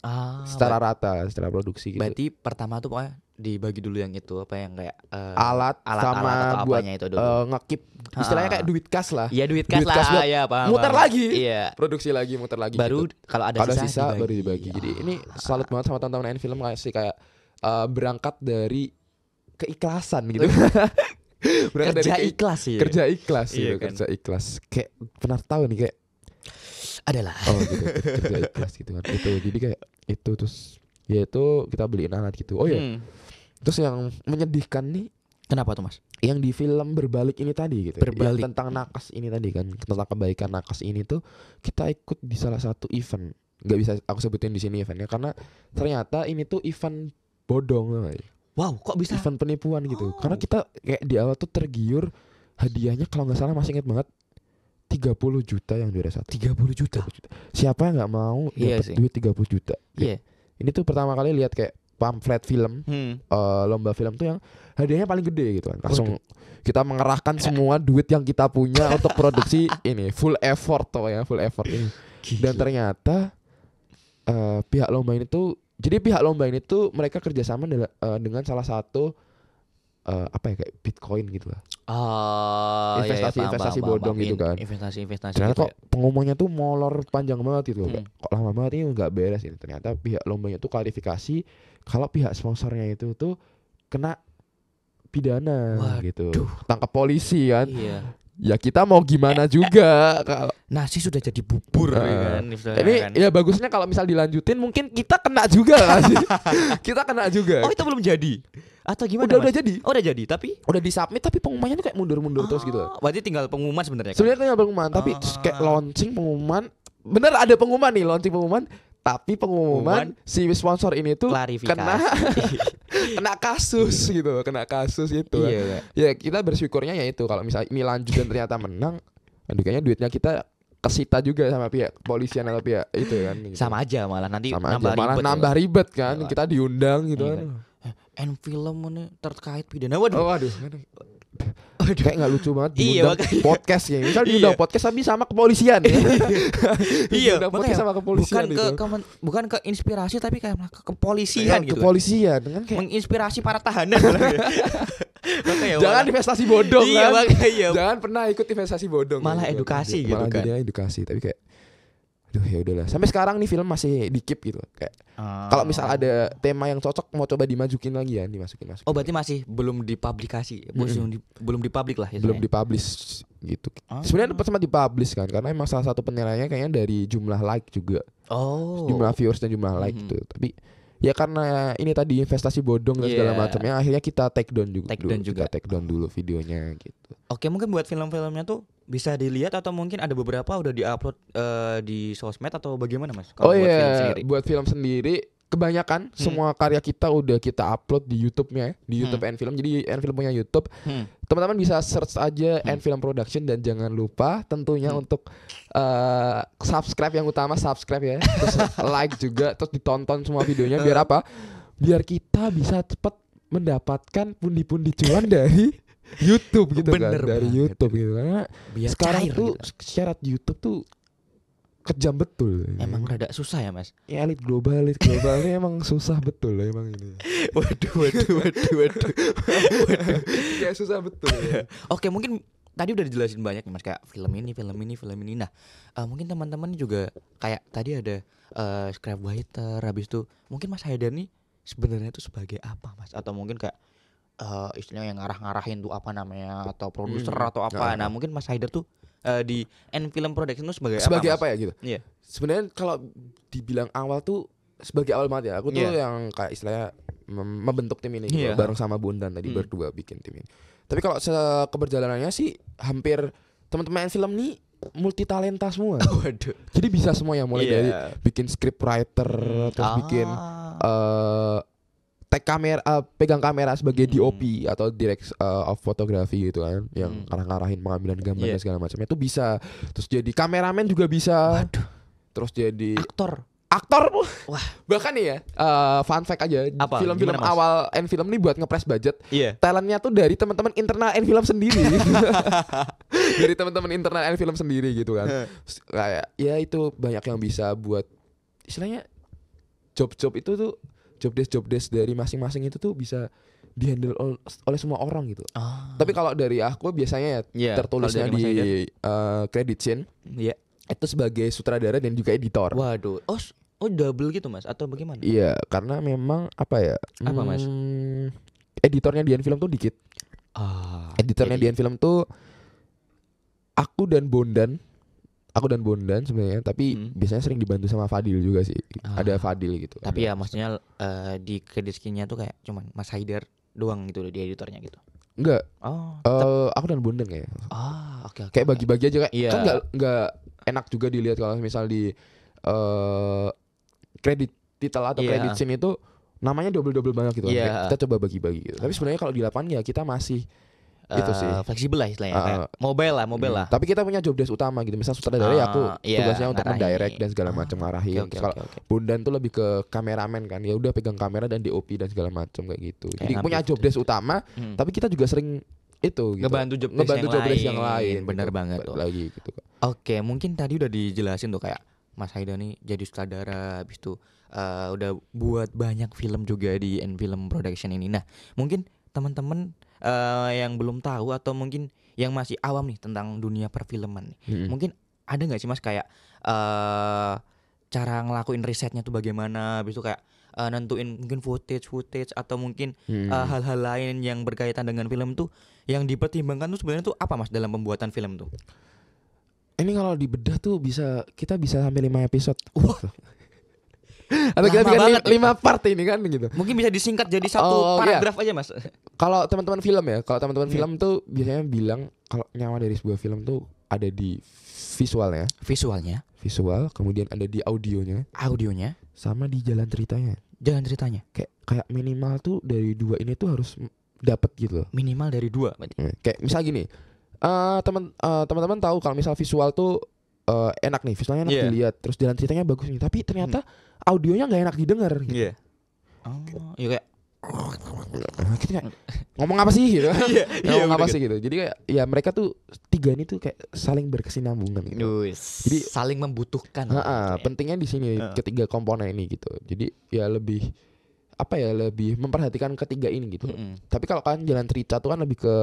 Secara rata, secara produksi gitu. Berarti pertama tuh pokoknya dibagi dulu yang itu apa yang kayak alat sama atau buat itu dulu. ngekip istilahnya kayak duit kas lah. Iya duit kas lah. Ya, paham. Muter lagi. Iya. Produksi lagi, muter lagi. Baru gitu. kalau ada sisa baru dibagi. Jadi ini salut banget sama teman-teman N Film kayak berangkat dari keikhlasan gitu. Berangkat kerja dari ikhlas ya. Kerja ikhlas iya, gitu, kan? Kerja ikhlas. Kayak pernah tahu nih kayak adalah. Oh gitu, kerja ikhlas gitu kan. Itu jadi kayak itu terus ya itu kita beliin alat gitu. Oh ya. Terus yang menyedihkan nih, kenapa tuh Mas? Yang di film Berbalik ini tadi gitu. Berbalik. Yang tentang nakes ini tadi kan, tentang kebaikan nakes ini tuh kita ikut di salah satu event. Gak bisa aku sebutin di sini eventnya karena ternyata ini tuh event bodong. Wow, kok bisa? Event penipuan gitu. Karena kita kayak di awal tuh tergiur hadiahnya kalau nggak salah masih ingat banget 30 juta yang juara 1. 30 juta. Siapa yang nggak mau dapat duit 30 juta? Iya. Ini tuh pertama kali lihat kayak pamflet film, lomba film tuh yang hadiahnya paling gede gitu kan. Langsung kita mengerahkan semua duit yang kita punya untuk produksi ini full effort ini. Dan ternyata pihak lomba ini tuh mereka kerjasama dengan salah satu apa ya kayak Bitcoin gitu lah. Investasi bodong gitu kan. Investasi. Ternyata gitu kok pengumumannya tuh molor panjang banget gitu. Kok lama banget ini nggak beres ini. Ternyata pihak lombanya tuh klarifikasi kalau pihak sponsornya itu tuh kena pidana. Gitu. Tangkap polisi kan. Iya. Ya kita mau gimana juga kalau nasi sudah jadi bubur ya kan. Ini kan? Ya bagusnya kalau misal dilanjutin mungkin kita kena juga kan sih. Kita kena juga. Oh itu belum jadi atau gimana? Udah jadi. Oh udah jadi tapi udah disubmit tapi pengumumannya tuh kayak mundur-mundur terus gitu. Berarti tinggal pengumuman sebenarnya kan? Sebenarnya tinggal pengumuman tapi kayak launching pengumuman. Bener ada pengumuman nih, launching pengumuman. Tapi pengumuman si sponsor ini tuh kena kasus gitu, gitu. Iya. Ya kita bersyukurnya ya itu kalau misalnya ini lanjut dan ternyata menang, aduh kayaknya duitnya kita kesita juga sama pihak kepolisian atau pihak itu kan. Gitu. Sama aja malah nanti nambah ribet kan, kita diundang gitu kan. N Film ini terkait pidana. Waduh. Kayak nggak lucu banget diundang podcast ya. Misal diundang podcast tapi sama kepolisian ya. Iya, podcast sama kepolisian bukan ke inspirasi tapi kayak ke kepolisian gitu. Kepolisian kan kayak menginspirasi para tahanan. Jangan investasi bodong kan. Iya. Jangan pernah ikut investasi bodong. Malah edukasi gitu kan. Malah edukasi tapi kayak aduh ya udahlah. Sampai sekarang nih film masih di-keep gitu. Kayak kalau misal ada tema yang cocok mau coba dimasukin lagi ya, dimasukin. Oh, berarti masih belum dipublikasi. Belum dipublik lah ya. Belum dipublish gitu. Sebenarnya sempat dipublish kan karena emang salah satu penilaiannya kayaknya dari jumlah like juga. Jumlah viewers dan jumlah like gitu. Tapi ya karena ini tadi investasi bodong dan segala macamnya akhirnya kita take down juga. Kita take down dulu videonya gitu. Oke, mungkin buat film-filmnya tuh bisa dilihat atau mungkin ada beberapa udah diupload di sosmed atau bagaimana Mas? Kalau buat film sendiri kebanyakan semua karya kita udah kita upload di YouTube-nya, di YouTube N-Film. Jadi N-Film punya YouTube. Teman-teman bisa search aja N-Film Production dan jangan lupa tentunya untuk subscribe, yang utama subscribe ya. Terus like juga, terus ditonton semua videonya biar apa? Biar kita bisa cepat mendapatkan pundi-pundi cuan dari YouTube gitu. Bener kan, dari banget. YouTube gitu. Karena Biar sekarang cair tuh gitu. syarat YouTube tuh kejam betul. Emang rada susah ya Mas. Ya, elit global ini emang susah betul lah emang ini. Waduh. Ya susah betul. Ya. Oke, mungkin tadi udah dijelasin banyak nih Mas, kayak film ini. Nah, mungkin teman-teman juga kayak tadi ada scriptwriter, habis itu mungkin Mas Haidar nih sebenarnya itu sebagai apa Mas? Atau mungkin kayak istilahnya yang ngarah-ngarahin tuh apa namanya, atau produser atau apa. Nah, mungkin Mas Haidar tuh di N-Film Production itu sebagai apa ya gitu. Iya. Sebenarnya kalau dibilang awal tuh sebagai awal banget ya. Aku tuh yang kayak istilahnya membentuk tim ini gitu, bareng sama Bondan tadi berdua bikin tim ini. Tapi kalau keberjalanannya sih hampir teman-teman N-Film nih multi talenta semua. Waduh. Jadi bisa semua ya, mulai dari bikin scriptwriter, terus bikin pegang kamera sebagai DOP atau direct of photography gitu kan, yang ngarah-ngarahin pengambilan gambar dan segala macamnya itu bisa. Terus jadi kameramen juga bisa. Waduh. Terus jadi aktor. Wah. Bahkan nih ya, fun fact aja, Apa? film-film Gimana, Mas? awal N-Film nih buat ngepres budget, Iya. talentnya tuh dari teman-teman internal N-Film sendiri. Dari teman-teman internal N-Film sendiri gitu kan. Kayak ya itu banyak yang bisa buat istilahnya job-job itu tuh, job desk dari masing-masing itu tuh bisa dihandle oleh semua orang gitu. Tapi kalau dari aku biasanya ya tertulisnya kalau dari di credit scene. Iya. Itu sebagai sutradara dan juga editor. Waduh. Oh double gitu Mas atau bagaimana? Iya, karena memang apa ya? Apa, Mas? Editornya di N-Film tuh dikit. Editornya di N-Film tuh aku dan Bondan sebenarnya, tapi biasanya sering dibantu sama Fadil juga sih. Ada Fadil gitu. Tapi ya maksudnya di credit scene-nya tuh kayak cuman Mas Haidar doang gitu di editornya gitu. Enggak. Aku dan Bondan kayak. Oke. Kayak bagi-bagi aja kayak. Iya. Kan enggak enak juga dilihat kalau misal di kredit title atau kredit scene itu namanya double banget gitu. Kita coba bagi-bagi gitu. Tapi sebenarnya kalau di lapangan ya kita masih itu sih fleksibel lah istilahnya, kayak mobile lah. Tapi kita punya job desk utama gitu. Misal sutradara ya aku tugasnya untuk mendirect dan segala macam, ngarahin. Okay. Kalau Bondan tuh lebih ke kameramen kan, ya udah pegang kamera dan DOP dan segala macam kayak gitu. Jadi punya job desk utama, tapi kita juga sering itu gitu, ngebantu job desk yang lain. Bener gitu, banget tuh. lagi gitu. Oke, mungkin tadi udah dijelasin tuh kayak Mas Haidar nih jadi sutradara, habis itu udah buat banyak film juga di N-Film Production ini. Nah, mungkin teman-teman yang belum tahu atau mungkin yang masih awam nih tentang dunia perfilman nih, mungkin ada nggak sih Mas kayak cara ngelakuin risetnya tuh bagaimana, habis itu kayak nentuin mungkin footage atau mungkin hal-hal lain yang berkaitan dengan film tuh yang dipertimbangkan tuh sebenarnya tuh apa Mas dalam pembuatan film tuh? Ini kalau dibedah tuh kita bisa sampai 5 episode. Atau kita bikin 5 part ini kan gitu. Mungkin bisa disingkat jadi satu paragraf aja Mas. Kalau teman-teman film ya, film tuh biasanya bilang kalau nyawa dari sebuah film tuh ada di visualnya, kemudian ada di audionya, sama di jalan ceritanya. Kayak minimal tuh dari 2 ini tuh harus dapat gitu loh. Minimal dari 2 berarti. Kayak misal gini, teman-teman tahu kalau misal visual tuh enak nih, visualnya enak dilihat, terus jalan ceritanya bagus nih, tapi ternyata audionya nggak enak didengar. Gitu. Iya kayak kita kayak ngomong apa sih gitu. Ngomong apa sih gitu. Jadi kayak ya mereka tuh 3 ini tuh kayak saling berkesinambungan gitu. Jadi saling membutuhkan. Pentingnya di sini ketiga komponen ini gitu. Jadi ya lebih memperhatikan ketiga ini gitu. Tapi kalau kan jalan cerita tuh kan lebih ke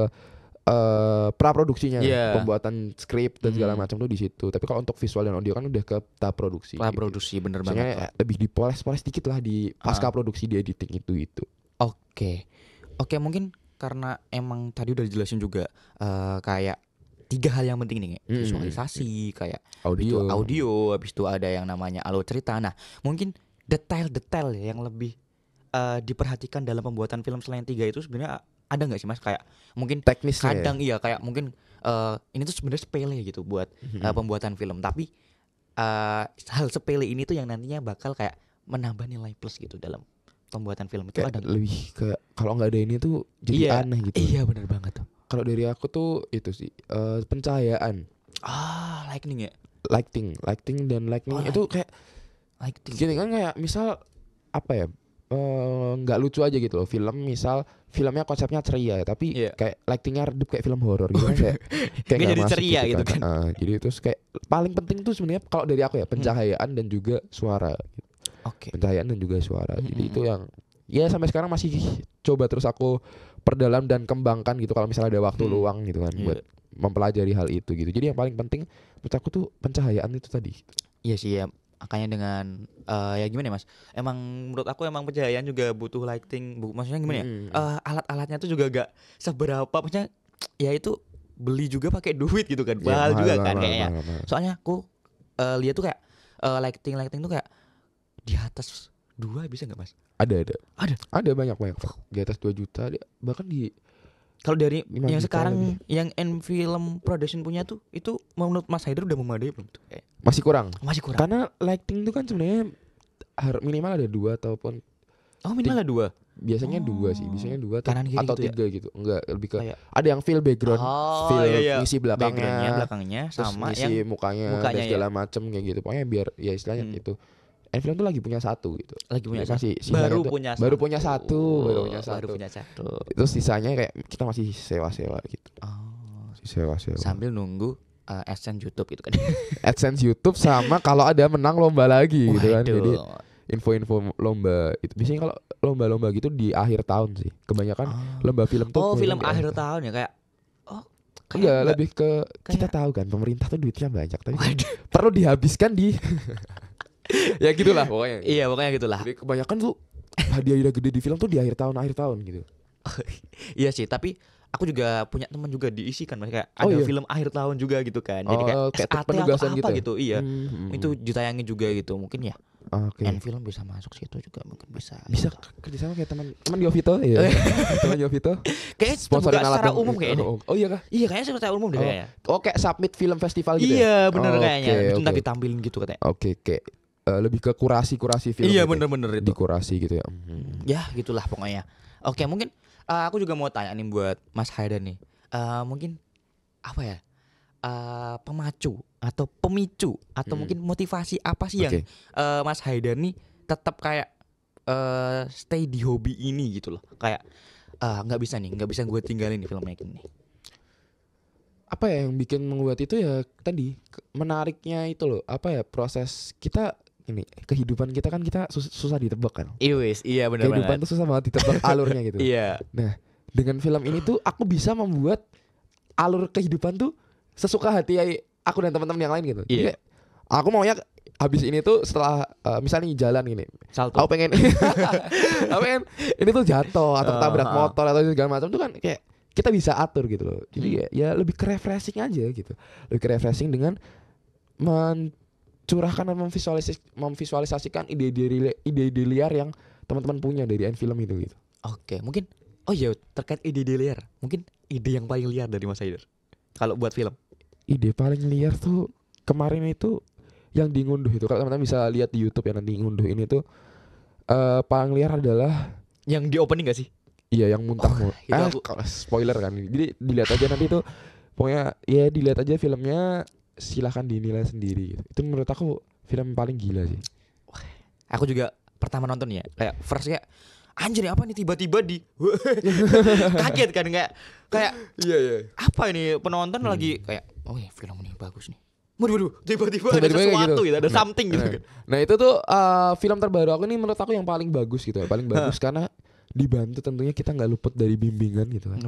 praproduksinya, pembuatan skrip dan segala macam tuh di situ. Tapi kalau untuk visual dan audio kan udah ke tahap produksi. Produksi bener banget. Lebih dipoles dikit lah di pasca produksi, di editing itu. Oke, mungkin karena emang tadi udah dijelasin juga kayak 3 hal yang penting nih, visualisasi, kayak audio, habis itu ada yang namanya alur cerita. Nah, mungkin detail-detail yang lebih diperhatikan dalam pembuatan film selain 3 itu sebenarnya ada nggak sih Mas, kayak mungkin teknisnya kadang kayak mungkin ini tuh sebenarnya sepele gitu buat pembuatan film, tapi hal sepele ini tuh yang nantinya bakal kayak menambah nilai plus gitu dalam pembuatan film itu Kayak ada? lebih kayak kalau nggak ada ini tuh jadi aneh gitu. Iya benar banget tuh. Kalau dari aku tuh itu sih pencahayaan, Lightning ya. lighting dan lightning itu kayak Lighting. gini kan, kayak misal apa ya, nggak lucu aja gitu loh film, misal filmnya konsepnya ceria tapi kayak lightingnya redup kayak film horor gitu kan, kayak Nggak nggak jadi masuk ceria gitu kan. Jadi itu kayak paling penting tuh sebenarnya kalau dari aku ya pencahayaan dan juga suara gitu. Pencahayaan dan juga suara. Jadi itu yang ya sampai sekarang masih coba terus aku perdalam dan kembangkan gitu kalau misalnya ada waktu luang gitu kan buat mempelajari hal itu gitu. Jadi yang paling penting menurut aku tuh pencahayaan itu tadi. Iya sih ya, makanya dengan ya gimana ya Mas? Emang menurut aku emang pencahayaan juga butuh lighting, maksudnya gimana ya? Alat-alatnya tuh juga gak seberapa, maksudnya ya itu beli juga pakai duit gitu kan, mahal juga kan kayaknya. Soalnya aku lihat tuh kayak lighting tuh kayak di atas 2 bisa nggak Mas? Ada Banyak di atas 2 juta bahkan di. Kalau dari yang sekarang lebih. yang N-Film Production punya tuh itu menurut Mas Haider udah memadai belum tuh? Masih kurang. Karena lighting itu kan sebenarnya minimal ada 2 ataupun minimal ada 2. Biasanya 2 sih, biasanya 2 kanan kiri atau gitu 3 gitu. Enggak, lebih ke ada yang fill background, ngisi belakangnya sama ngisi yang mukanya dan segala macem kayak gitu. Pokoknya biar ya istilahnya itu. N-Film tuh lagi punya 1 gitu. Baru punya satu. Itu sisanya kayak kita masih sewa-sewa gitu. Sewa-sewa. Sambil nunggu AdSense YouTube gitu kan. AdSense YouTube sama kalau ada menang lomba lagi gitu kan. Jadi info-info lomba itu biasanya kalau lomba-lomba gitu di akhir tahun sih. Kebanyakan lomba film tuh. Film akhir tahun ya kayak. Enggak, lebih ke kita tahu kan pemerintah tuh duitnya banyak tapi perlu dihabiskan di ya gitulah pokoknya. Iya pokoknya gitulah. Jadi kebanyakan tuh hadiah gede di film tuh di akhir tahun gitu. Iya sih, tapi aku juga punya teman juga diisikan kayak ada film akhir tahun juga gitu kan. Jadi kayak SAT penugasan apa gitu. Iya. Itu ditayangin juga gitu. Mungkin ya. N-Film bisa masuk situ juga, mungkin bisa kerjasama kayak teman Yovito ya. Teman Yovito kayak sponsorin secara umum kayaknya. Oh iya kah? Iya kayaknya secara umum deh kayaknya. Kayak submit film festival gitu. Iya bener kayaknya. Itu nanti ditampilin gitu katanya. Kayak lebih ke kurasi film. Iya bener-bener itu. Dikurasi gitu ya. Ya gitulah pokoknya. Oke, mungkin aku juga mau tanya nih buat Mas Haider nih. Mungkin apa ya? Pemacu atau pemicu atau mungkin motivasi apa sih yang Mas Haider nih tetap kayak stay di hobi ini gitu loh. Kayak nggak bisa gue tinggalin di film making nih. Apa ya yang bikin membuat itu ya tadi menariknya itu loh. Apa ya, proses kita ini, kehidupan kita kan kita susah ditebak kan. Iya benar. Kehidupan tuh susah banget ditebak alurnya gitu. Iya. Nah dengan film ini tuh aku bisa membuat alur kehidupan tuh sesuka hati aku dan teman-teman yang lain gitu. Jadi aku maunya habis ini tuh setelah misalnya jalan gini, aku pengen ini tuh jatuh atau tabrak motor atau segala macam tuh kan kayak kita bisa atur gitu loh. Jadi ya lebih ke refreshing aja gitu. Lebih ke refreshing dengan mencurahkan dan memvisualisasikan ide-ide liar yang teman-teman punya dari N-Film itu gitu. Oke, mungkin terkait ide-ide liar. Mungkin ide yang paling liar dari Mas Haider kalau buat film. Ide paling liar tuh kemarin itu yang di ngunduh itu, kalau teman-teman bisa lihat di YouTube ya nanti ngunduh ini tuh paling liar adalah yang di opening gak sih? Iya yang muntah spoiler kan. Jadi dilihat aja nanti tuh, pokoknya ya dilihat aja filmnya, silahkan dinilai sendiri gitu. Itu menurut aku film paling gila sih. Aku juga pertama nonton ya kayak first kayak anjir apa nih tiba-tiba di kaget kan kayak iya apa ini penonton lagi kayak film ini bagus nih. Waduh, tiba-tiba ada sesuatu gitu, ada something gitu kan. Nah itu tuh film terbaru aku nih menurut aku yang paling bagus gitu ya. Paling bagus karena dibantu tentunya kita nggak luput dari bimbingan gitu kan.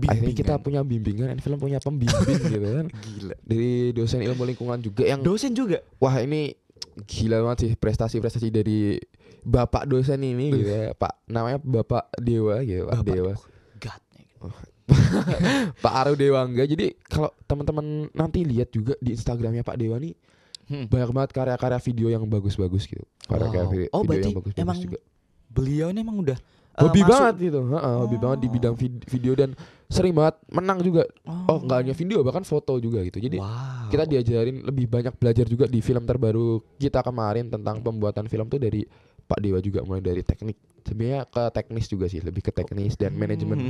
Akhirnya kita punya bimbingan, N-Film punya pembimbing gitu kan. Gila. Dari dosen ilmu lingkungan juga yang dosen juga. Wah ini gila banget sih prestasi dari Bapak dosen ini gitu ya. Pak namanya Bapak Dewa gitu, Pak Dewa. God. Pak Aru Dewangga. Jadi kalau teman-teman nanti lihat juga di Instagramnya Pak Dewa nih banyak banget karya-karya video yang bagus-bagus gitu. Karya-karya video berarti yang bagus-bagus emang juga. Beliau ini emang udah hobi banget gitu. Hobi banget di bidang video dan sering banget menang juga. Nggak hanya video, bahkan foto juga gitu. Jadi kita diajarin lebih banyak belajar juga di film terbaru kita kemarin tentang pembuatan film tuh dari Pak Dewa juga, mulai dari teknik, sebenarnya ke teknis juga sih, lebih ke teknis dan manajemen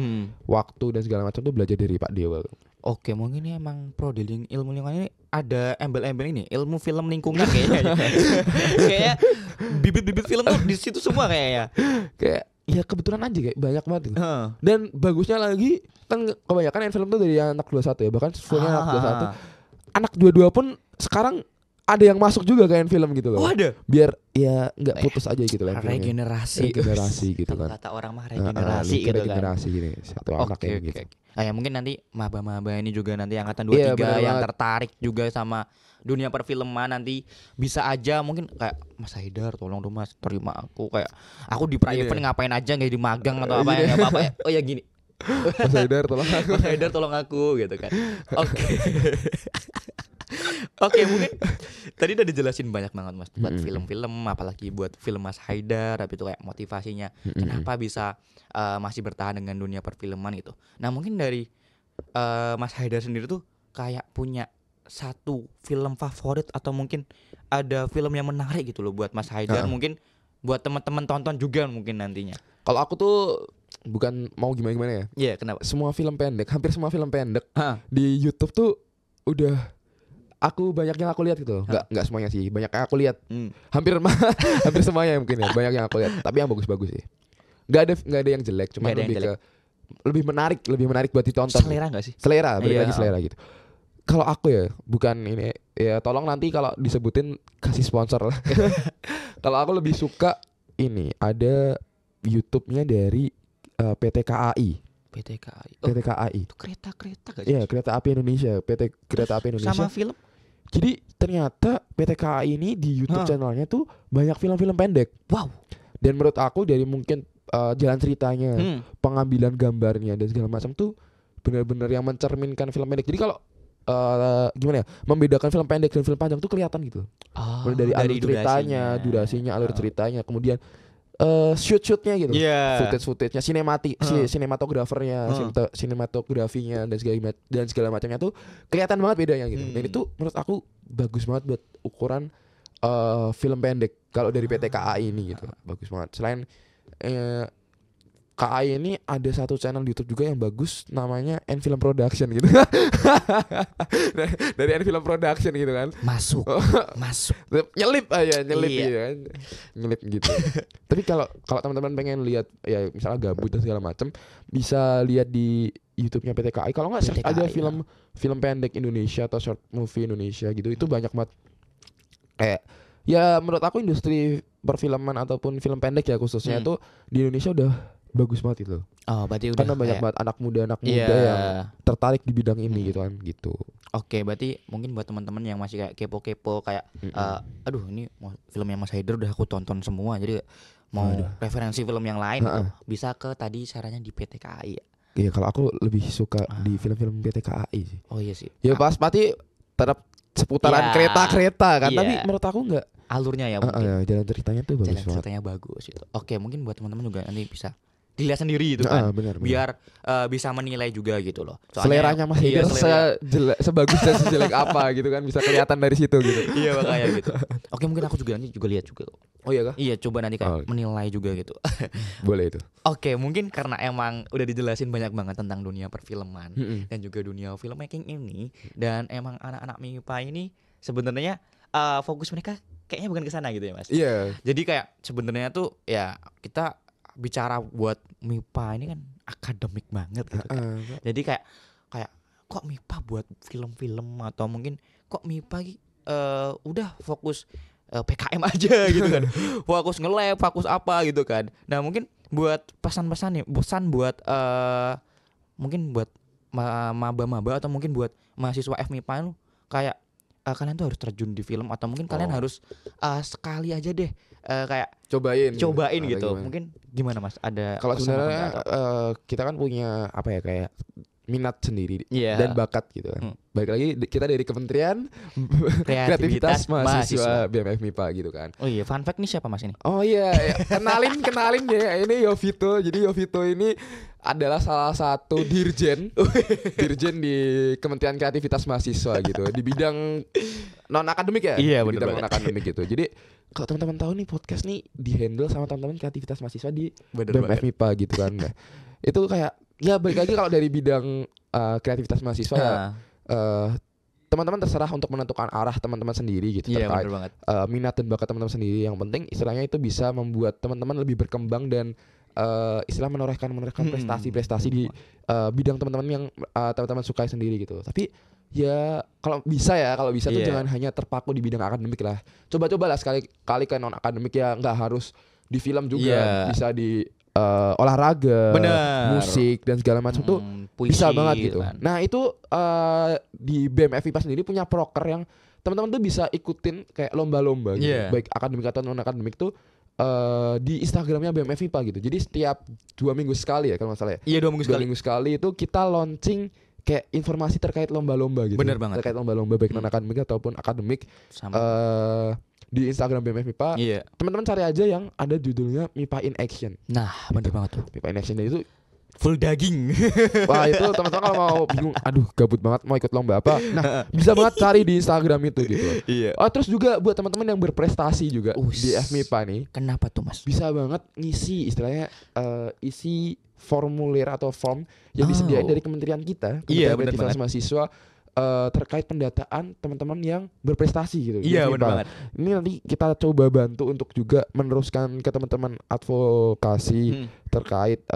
waktu dan segala macam tuh belajar dari Pak Dewa. Oke, mungkin ini emang pro di ilmu lingkungan ini ada embel-embel ini, ilmu film lingkungan kayaknya. Kayak bibit-bibit film tuh di situ semua kayaknya. Kayak ya kebetulan aja kayak banyak banget gitu. Dan bagusnya lagi kan kebanyakan film tuh dari anak 21 ya, bahkan fullnya anak 21. Anak 22 pun sekarang ada yang masuk juga kayak film gitu loh. Oh, ada. Biar ya nggak putus aja gitu lah. Regenerasi gitu kan. Kata orang mah regenerasi gitu kan. Regenerasi gini. Satu anak yang gitu. Nah, ya mungkin nanti maba-maba ini juga nanti angkatan 23 yang tertarik juga sama dunia perfilman nanti bisa aja mungkin kayak Mas Haidar, tolong dong Mas terima aku, kayak aku di private ngapain aja nggak di magang atau apa ya, apa-apa ya. Oh ya gini. Mas Haidar tolong aku gitu kan. Oke. Oke, mungkin tadi udah dijelasin banyak banget Mas buat film-film, apalagi buat film Mas Haidar, tapi itu kayak motivasinya kenapa bisa masih bertahan dengan dunia perfilman gitu. Nah, mungkin dari Mas Haidar sendiri tuh kayak punya satu film favorit atau mungkin ada film yang menarik gitu loh buat Mas Haidar, mungkin buat teman-teman tonton juga mungkin nantinya. Kalau aku tuh bukan mau gimana-gimana ya. Iya, kenapa? Semua film pendek, hampir semua film pendek di YouTube tuh udah aku banyak yang aku lihat gitu. Enggak semuanya sih, banyak yang aku lihat. Hampir semuanya mungkin ya, banyak yang aku lihat. Tapi yang bagus-bagus sih. Enggak ada yang jelek, cuma lebih menarik buat ditonton. Selera enggak sih? Selera, balik lagi selera gitu. Kalau aku ya, bukan ini ya, tolong nanti kalau disebutin kasih sponsor lah. Kalau aku lebih suka ini, ada YouTube-nya dari PT KAI. PT KAI. PT KAI. Itu kereta gak sih? Iya, Kereta Api Indonesia, PT Kereta Api Indonesia. Sama film. Jadi ternyata PT KAI ini di YouTube channelnya tuh banyak film-film pendek. Wow. Dan menurut aku dari mungkin jalan ceritanya, pengambilan gambarnya dan segala macam tuh benar-benar yang mencerminkan film pendek. Jadi kalau gimana ya, membedakan film pendek dan film panjang tuh kelihatan gitu. Mulai dari alur ceritanya, durasinya, alur ceritanya, kemudian shoot-shootnya gitu, footage-nya, sinematografernya, sinematografinya dan segala macamnya tuh kelihatan banget bedanya gitu. Dan itu menurut aku bagus banget buat ukuran film pendek kalau dari PT KAI ini gitu, bagus banget. Selain KAI ini ada satu channel YouTube juga yang bagus, namanya N-Film Production gitu. Dari N-Film Production gitu kan. Masuk. Nyelip iya. Gitu kan. Nyelip gitu. Tapi kalau teman-teman pengen lihat ya misalnya gabut dan segala macam, bisa lihat di YouTube-nya PT KAI. Kalau enggak search aja film pendek Indonesia atau short movie Indonesia gitu. Itu banyak banget. Kayak ya menurut aku industri perfilman ataupun film pendek ya khususnya itu di Indonesia udah bagus banget itu. Oh, berarti udah. Karena banyak banget anak muda yang tertarik di bidang ini gitu kan gitu. Oke, berarti mungkin buat teman-teman yang masih kayak kepo-kepo kayak aduh ini filmnya Mas Haidar udah aku tonton semua, jadi mau referensi film yang lain gitu, bisa ke tadi sarannya di PT KAI ya. Iya, kalau aku lebih suka di film-film PT KAI sih. Oh iya sih. Ya pasti tetap seputaran kereta-kereta kan, tapi menurut aku enggak alurnya ya mungkin. Jalan ceritanya tuh bagus banget. Jalan ceritanya bagus gitu. Oke, mungkin buat teman-teman juga nanti bisa dilihat sendiri itu kan, bener. Biar bisa menilai juga gitu loh. Soalnya, seleranya Mas Haidar sebagus dan sejelek apa gitu kan, bisa kelihatan dari situ gitu. Iya makanya gitu. Oke, mungkin aku juga nanti lihat juga. Oh iya kah? Iya, coba nanti kayak menilai juga gitu. Boleh itu. Oke, mungkin karena emang udah dijelasin banyak banget tentang dunia perfilman dan juga dunia filmmaking ini, dan emang anak-anak MIPA ini sebenarnya fokus mereka kayaknya bukan ke sana gitu ya Mas. Iya. Jadi kayak sebenarnya tuh ya kita bicara buat MIPA ini kan akademik banget gitu kan. Jadi kayak kok MIPA buat film-film atau mungkin kok MIPA udah fokus PKM aja gitu kan. Fokus nge-lab, fokus apa gitu kan. Nah, mungkin buat pesan-pesan nih, pesan buat mungkin buat maba-maba atau mungkin buat mahasiswa FMIPA itu kayak kalian tuh harus terjun di film atau mungkin kalian harus sekali aja deh kayak cobain gitu. Gimana? Mungkin gimana Mas? Ada kalau sebenarnya kita kan punya apa ya, kayak minat sendiri dan bakat gitu kan. Balik lagi kita dari Kementerian Kreativitas Mahasiswa BMF MIPA gitu kan. Oh iya, fun fact nih siapa Mas ini? Oh iya, kenalin ya. Ini Yovito. Jadi Yovito ini adalah salah satu dirjen di Kementerian Kreativitas Mahasiswa gitu. Di bidang non akademik ya. Iya, di bidang non akademik gitu. Jadi kalau teman-teman tahu nih podcast nih di-handle sama teman-teman kreativitas mahasiswa di Bener BEM banget. FMIPA gitu kan. Nah, itu kayak ya balik lagi kalau dari bidang kreativitas mahasiswa ya teman-teman terserah untuk menentukan arah teman-teman sendiri gitu Iya terkait bener banget. minat dan bakat teman-teman sendiri. Yang penting istilahnya itu bisa membuat teman-teman lebih berkembang dan istilah menorehkan prestasi-prestasi di bidang teman-teman yang teman-teman sukai sendiri gitu. Tapi ya kalau bisa tuh jangan hanya terpaku di bidang akademik lah. Coba-cobalah sekali-kali ke non akademik ya, nggak harus di film juga, bisa di olahraga, musik dan segala macam tuh puisi, bisa banget gitu. Kan. Nah itu di BEM FIPA sendiri punya proker yang teman-teman tuh bisa ikutin kayak lomba-lomba gitu, baik akademik atau non akademik tuh di Instagramnya BEM FIPA gitu. Jadi setiap 2 minggu sekali ya kalau nggak salah ya. Iya 2 minggu sekali. 2 minggu sekali itu kita launching kayak informasi terkait lomba-lomba gitu. Bener banget. Terkait lomba-lomba baik non akademik ataupun akademik. Di Instagram BEM FIPA. Iya. Teman-teman cari aja yang ada judulnya MIPA in Action. Nah, bener banget tuh. MIPA in Action itu full daging. Wah itu teman-teman kalau mau bingung, aduh gabut banget mau ikut lomba apa, nah bisa banget cari di Instagram itu gitu. Iya. Oh terus juga buat teman-teman yang berprestasi juga di FMIPA nih, kenapa tuh Mas? bisa banget ngisi istilahnya isi formulir atau form yang disediain dari kementerian kita, Kementerian Kreativitas Mahasiswa terkait pendataan teman-teman yang berprestasi gitu. Iya benar banget. Ini nanti kita coba bantu untuk juga meneruskan ke teman-teman advokasi terkait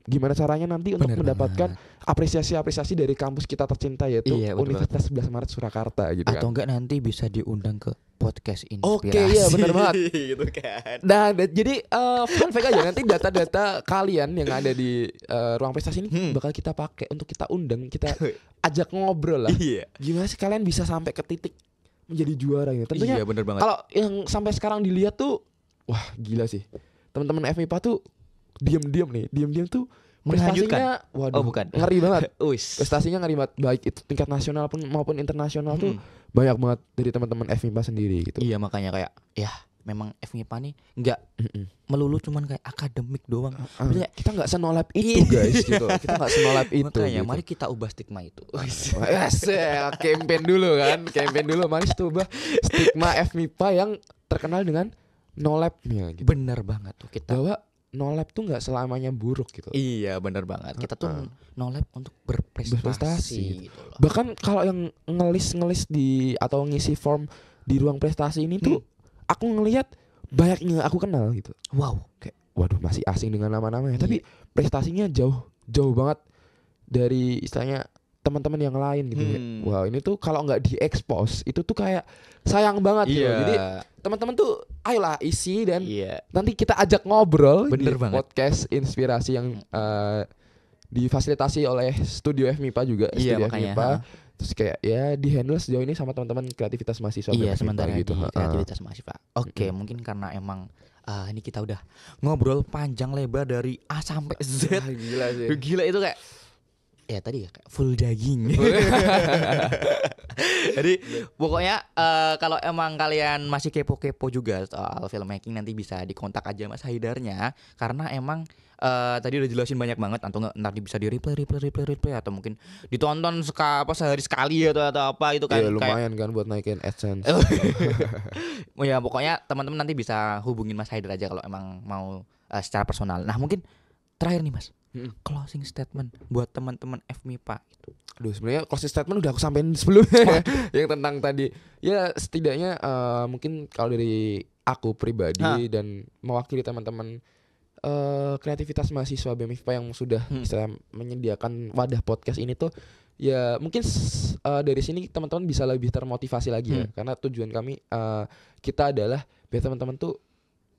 gimana caranya nanti untuk mendapatkan apresiasi-apresiasi dari kampus kita tercinta yaitu Universitas 11 Maret Surakarta gitu kan. Atau enggak nanti bisa diundang ke podcast Inspirasi. Oke, iya benar banget. Gitu kan. Nah, jadi fun fact aja nanti data-data kalian yang ada di ruang prestasi ini bakal kita pakai untuk kita undang, kita ajak ngobrol lah. Iya. Gimana sih kalian bisa sampai ke titik menjadi juara gitu. Tentunya bener banget. Kalau yang sampai sekarang dilihat tuh wah, gila sih. Teman-teman FMIPA tuh diam-diam tuh prestasinya waduh, ngeri banget. Prestasinya ngeri banget, baik itu tingkat nasional pun maupun internasional tuh banyak banget dari teman-teman FMIPA sendiri gitu. Iya, makanya kayak ya memang FMIPA nih nggak melulu cuman kayak akademik doang. Kita nggak senolap itu guys gitu. Kita nggak senolap itu. Makanya gitu. mari kita ubah stigma itu. Campaign dulu kan, mari ubah stigma FMIPA yang terkenal dengan no labnya gitu. Bener banget tuh kita. Bahwa no lab tuh nggak selamanya buruk gitu. Iya bener banget. Kita tuh no lab untuk berprestasi gitu loh. Bahkan kalau yang ngelis di atau ngisi form di ruang prestasi ini tuh aku ngelihat banyak yang aku kenal gitu. Wow. Kayak waduh masih asing dengan nama-namanya, tapi prestasinya jauh banget dari istilahnya teman-teman yang lain gitu. Wow, ini tuh kalau nggak diekspos itu tuh kayak sayang banget gitu. Jadi teman-teman tuh ayolah isi dan nanti kita ajak ngobrol di podcast Inspirasi yang difasilitasi oleh Studio FMIPA juga, Studio FMIPA. Terus kayak ya di handle sejauh ini sama teman-teman kreativitas mahasiswa. Iya, sementara gitu. Kreativitas mahasiswa. Oke, mungkin karena emang ini kita udah ngobrol panjang lebar dari A sampai Z. Gila sih. Gila itu kayak ya tadi kayak full daging. Jadi pokoknya kalau emang kalian masih kepo-kepo juga soal filmmaking nanti bisa dikontak aja Mas Haidarnya, karena emang tadi udah jelasin banyak banget, atau nanti bisa di replay atau mungkin ditonton sehari sekali atau apa itu kan. Iya, lumayan kan buat naikin AdSense. Ya pokoknya teman-teman nanti bisa hubungin Mas Haidar aja kalau emang mau secara personal. Nah mungkin terakhir nih Mas, closing statement buat teman-teman FMIPA gitu. Aduh, sebenarnya closing statement udah aku sampein sebelumnya yang tentang tadi. Ya setidaknya mungkin kalau dari aku pribadi dan mewakili teman-teman kreativitas mahasiswa BEM FIPA yang sudah istilah menyediakan wadah podcast ini tuh, ya mungkin dari sini teman-teman bisa lebih termotivasi lagi ya, karena tujuan kami kita adalah biar teman-teman tuh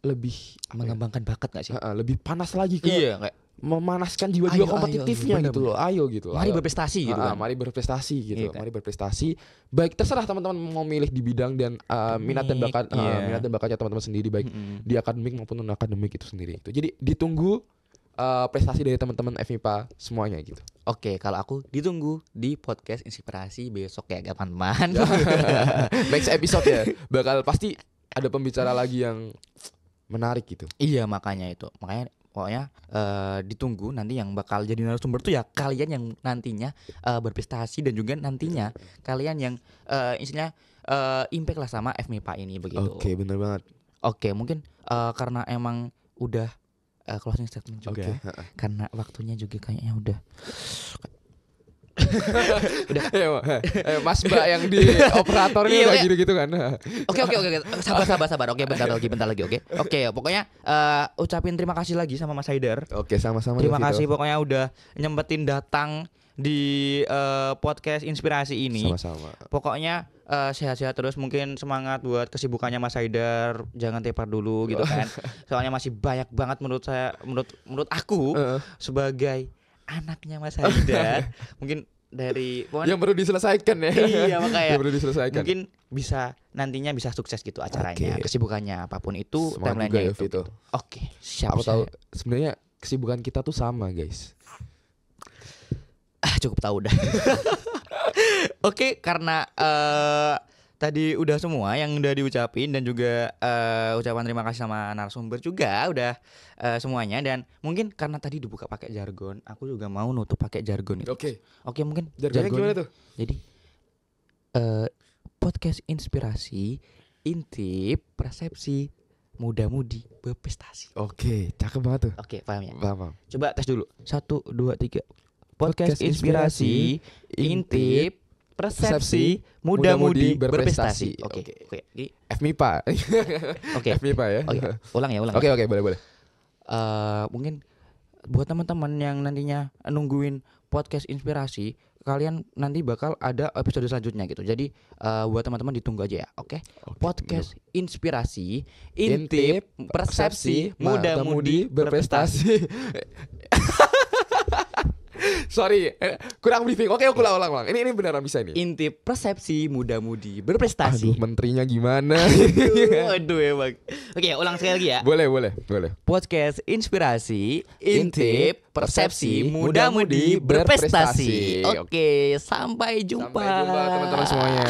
lebih mengembangkan bakat gak sih? Lebih panas lagi ke kayak memanaskan jiwa-jiwa kompetitifnya gitu loh. Ayo gitu. Mari berprestasi gitu kan. Mari berprestasi gitu. Mari berprestasi. Baik terserah teman-teman mau milih di bidang dan minat dan bakatnya teman-teman sendiri, baik di akademik maupun non akademik itu sendiri. Itu. Jadi ditunggu prestasi dari teman-teman FMIPA semuanya gitu. Oke, kalau aku ditunggu di podcast Inspirasi besok ya teman-teman. Next episode ya. Bakal pasti ada pembicara lagi yang menarik gitu. Iya, makanya pokoknya ditunggu nanti yang bakal jadi narasumber tuh ya kalian yang nantinya berprestasi, dan juga nantinya kalian yang istilahnya impact lah sama FMIPA ini begitu. Oke, benar banget. Oke, mungkin karena emang udah closing statement juga. Oke. Karena waktunya juga kayaknya udah. Mas Mbak yang di operator ini udah gitu-gitu kan. Oke. Sabar. Oke, bentar lagi. Oke, pokoknya ucapin terima kasih lagi sama Mas Haidar. Oke, sama-sama. Terima kasih pokoknya udah nyempetin datang di podcast inspirasi ini. Sama-sama. Pokoknya sehat-sehat terus, mungkin semangat buat kesibukannya Mas Haidar, jangan tepar dulu gitu kan. Soalnya masih banyak banget menurut aku sebagai anaknya Mas Haidar, mungkin dari yang perlu diselesaikan ya. Iya, makanya. Yang perlu diselesaikan. Mungkin nantinya bisa sukses gitu acaranya, kesibukannya apapun itu, timeline-nya itu. Oke, siap. Aku tahu sebenarnya kesibukan kita tuh sama, guys. Cukup tahu dah. Oke, karena tadi udah semua yang udah diucapin dan juga ucapan terima kasih sama narasumber juga udah semuanya, dan mungkin karena tadi dibuka pakai jargon, aku juga mau nutup pakai jargon itu. Oke, mungkin jargonnya gimana tuh? Jadi podcast inspirasi, intip, persepsi, muda-mudi, berprestasi. Oke, cakep banget tuh. Oke, paham ya? Paham. Coba tes dulu. 1, 2, 3. Podcast inspirasi, intip, persepsi, muda-mudi, berprestasi. Oke. FMIPA. Oke. FMIPA ya. Ulang ya. Oke, boleh. Mungkin buat teman-teman yang nantinya nungguin podcast inspirasi, kalian nanti bakal ada episode selanjutnya gitu. Jadi buat teman-teman ditunggu aja ya. Oke. Podcast inspirasi, intip, persepsi, muda-mudi, berprestasi. Sorry, kurang briefing. Oke, aku ulang. Ini beneran bisa ini. Intip, persepsi, muda-mudi, berprestasi. Aduh, menterinya gimana? Aduh emang. Oke, ulang sekali lagi ya. Boleh. Podcast inspirasi, intip, persepsi, muda-mudi, berprestasi. Oke, sampai jumpa. Sampai jumpa teman-teman semuanya.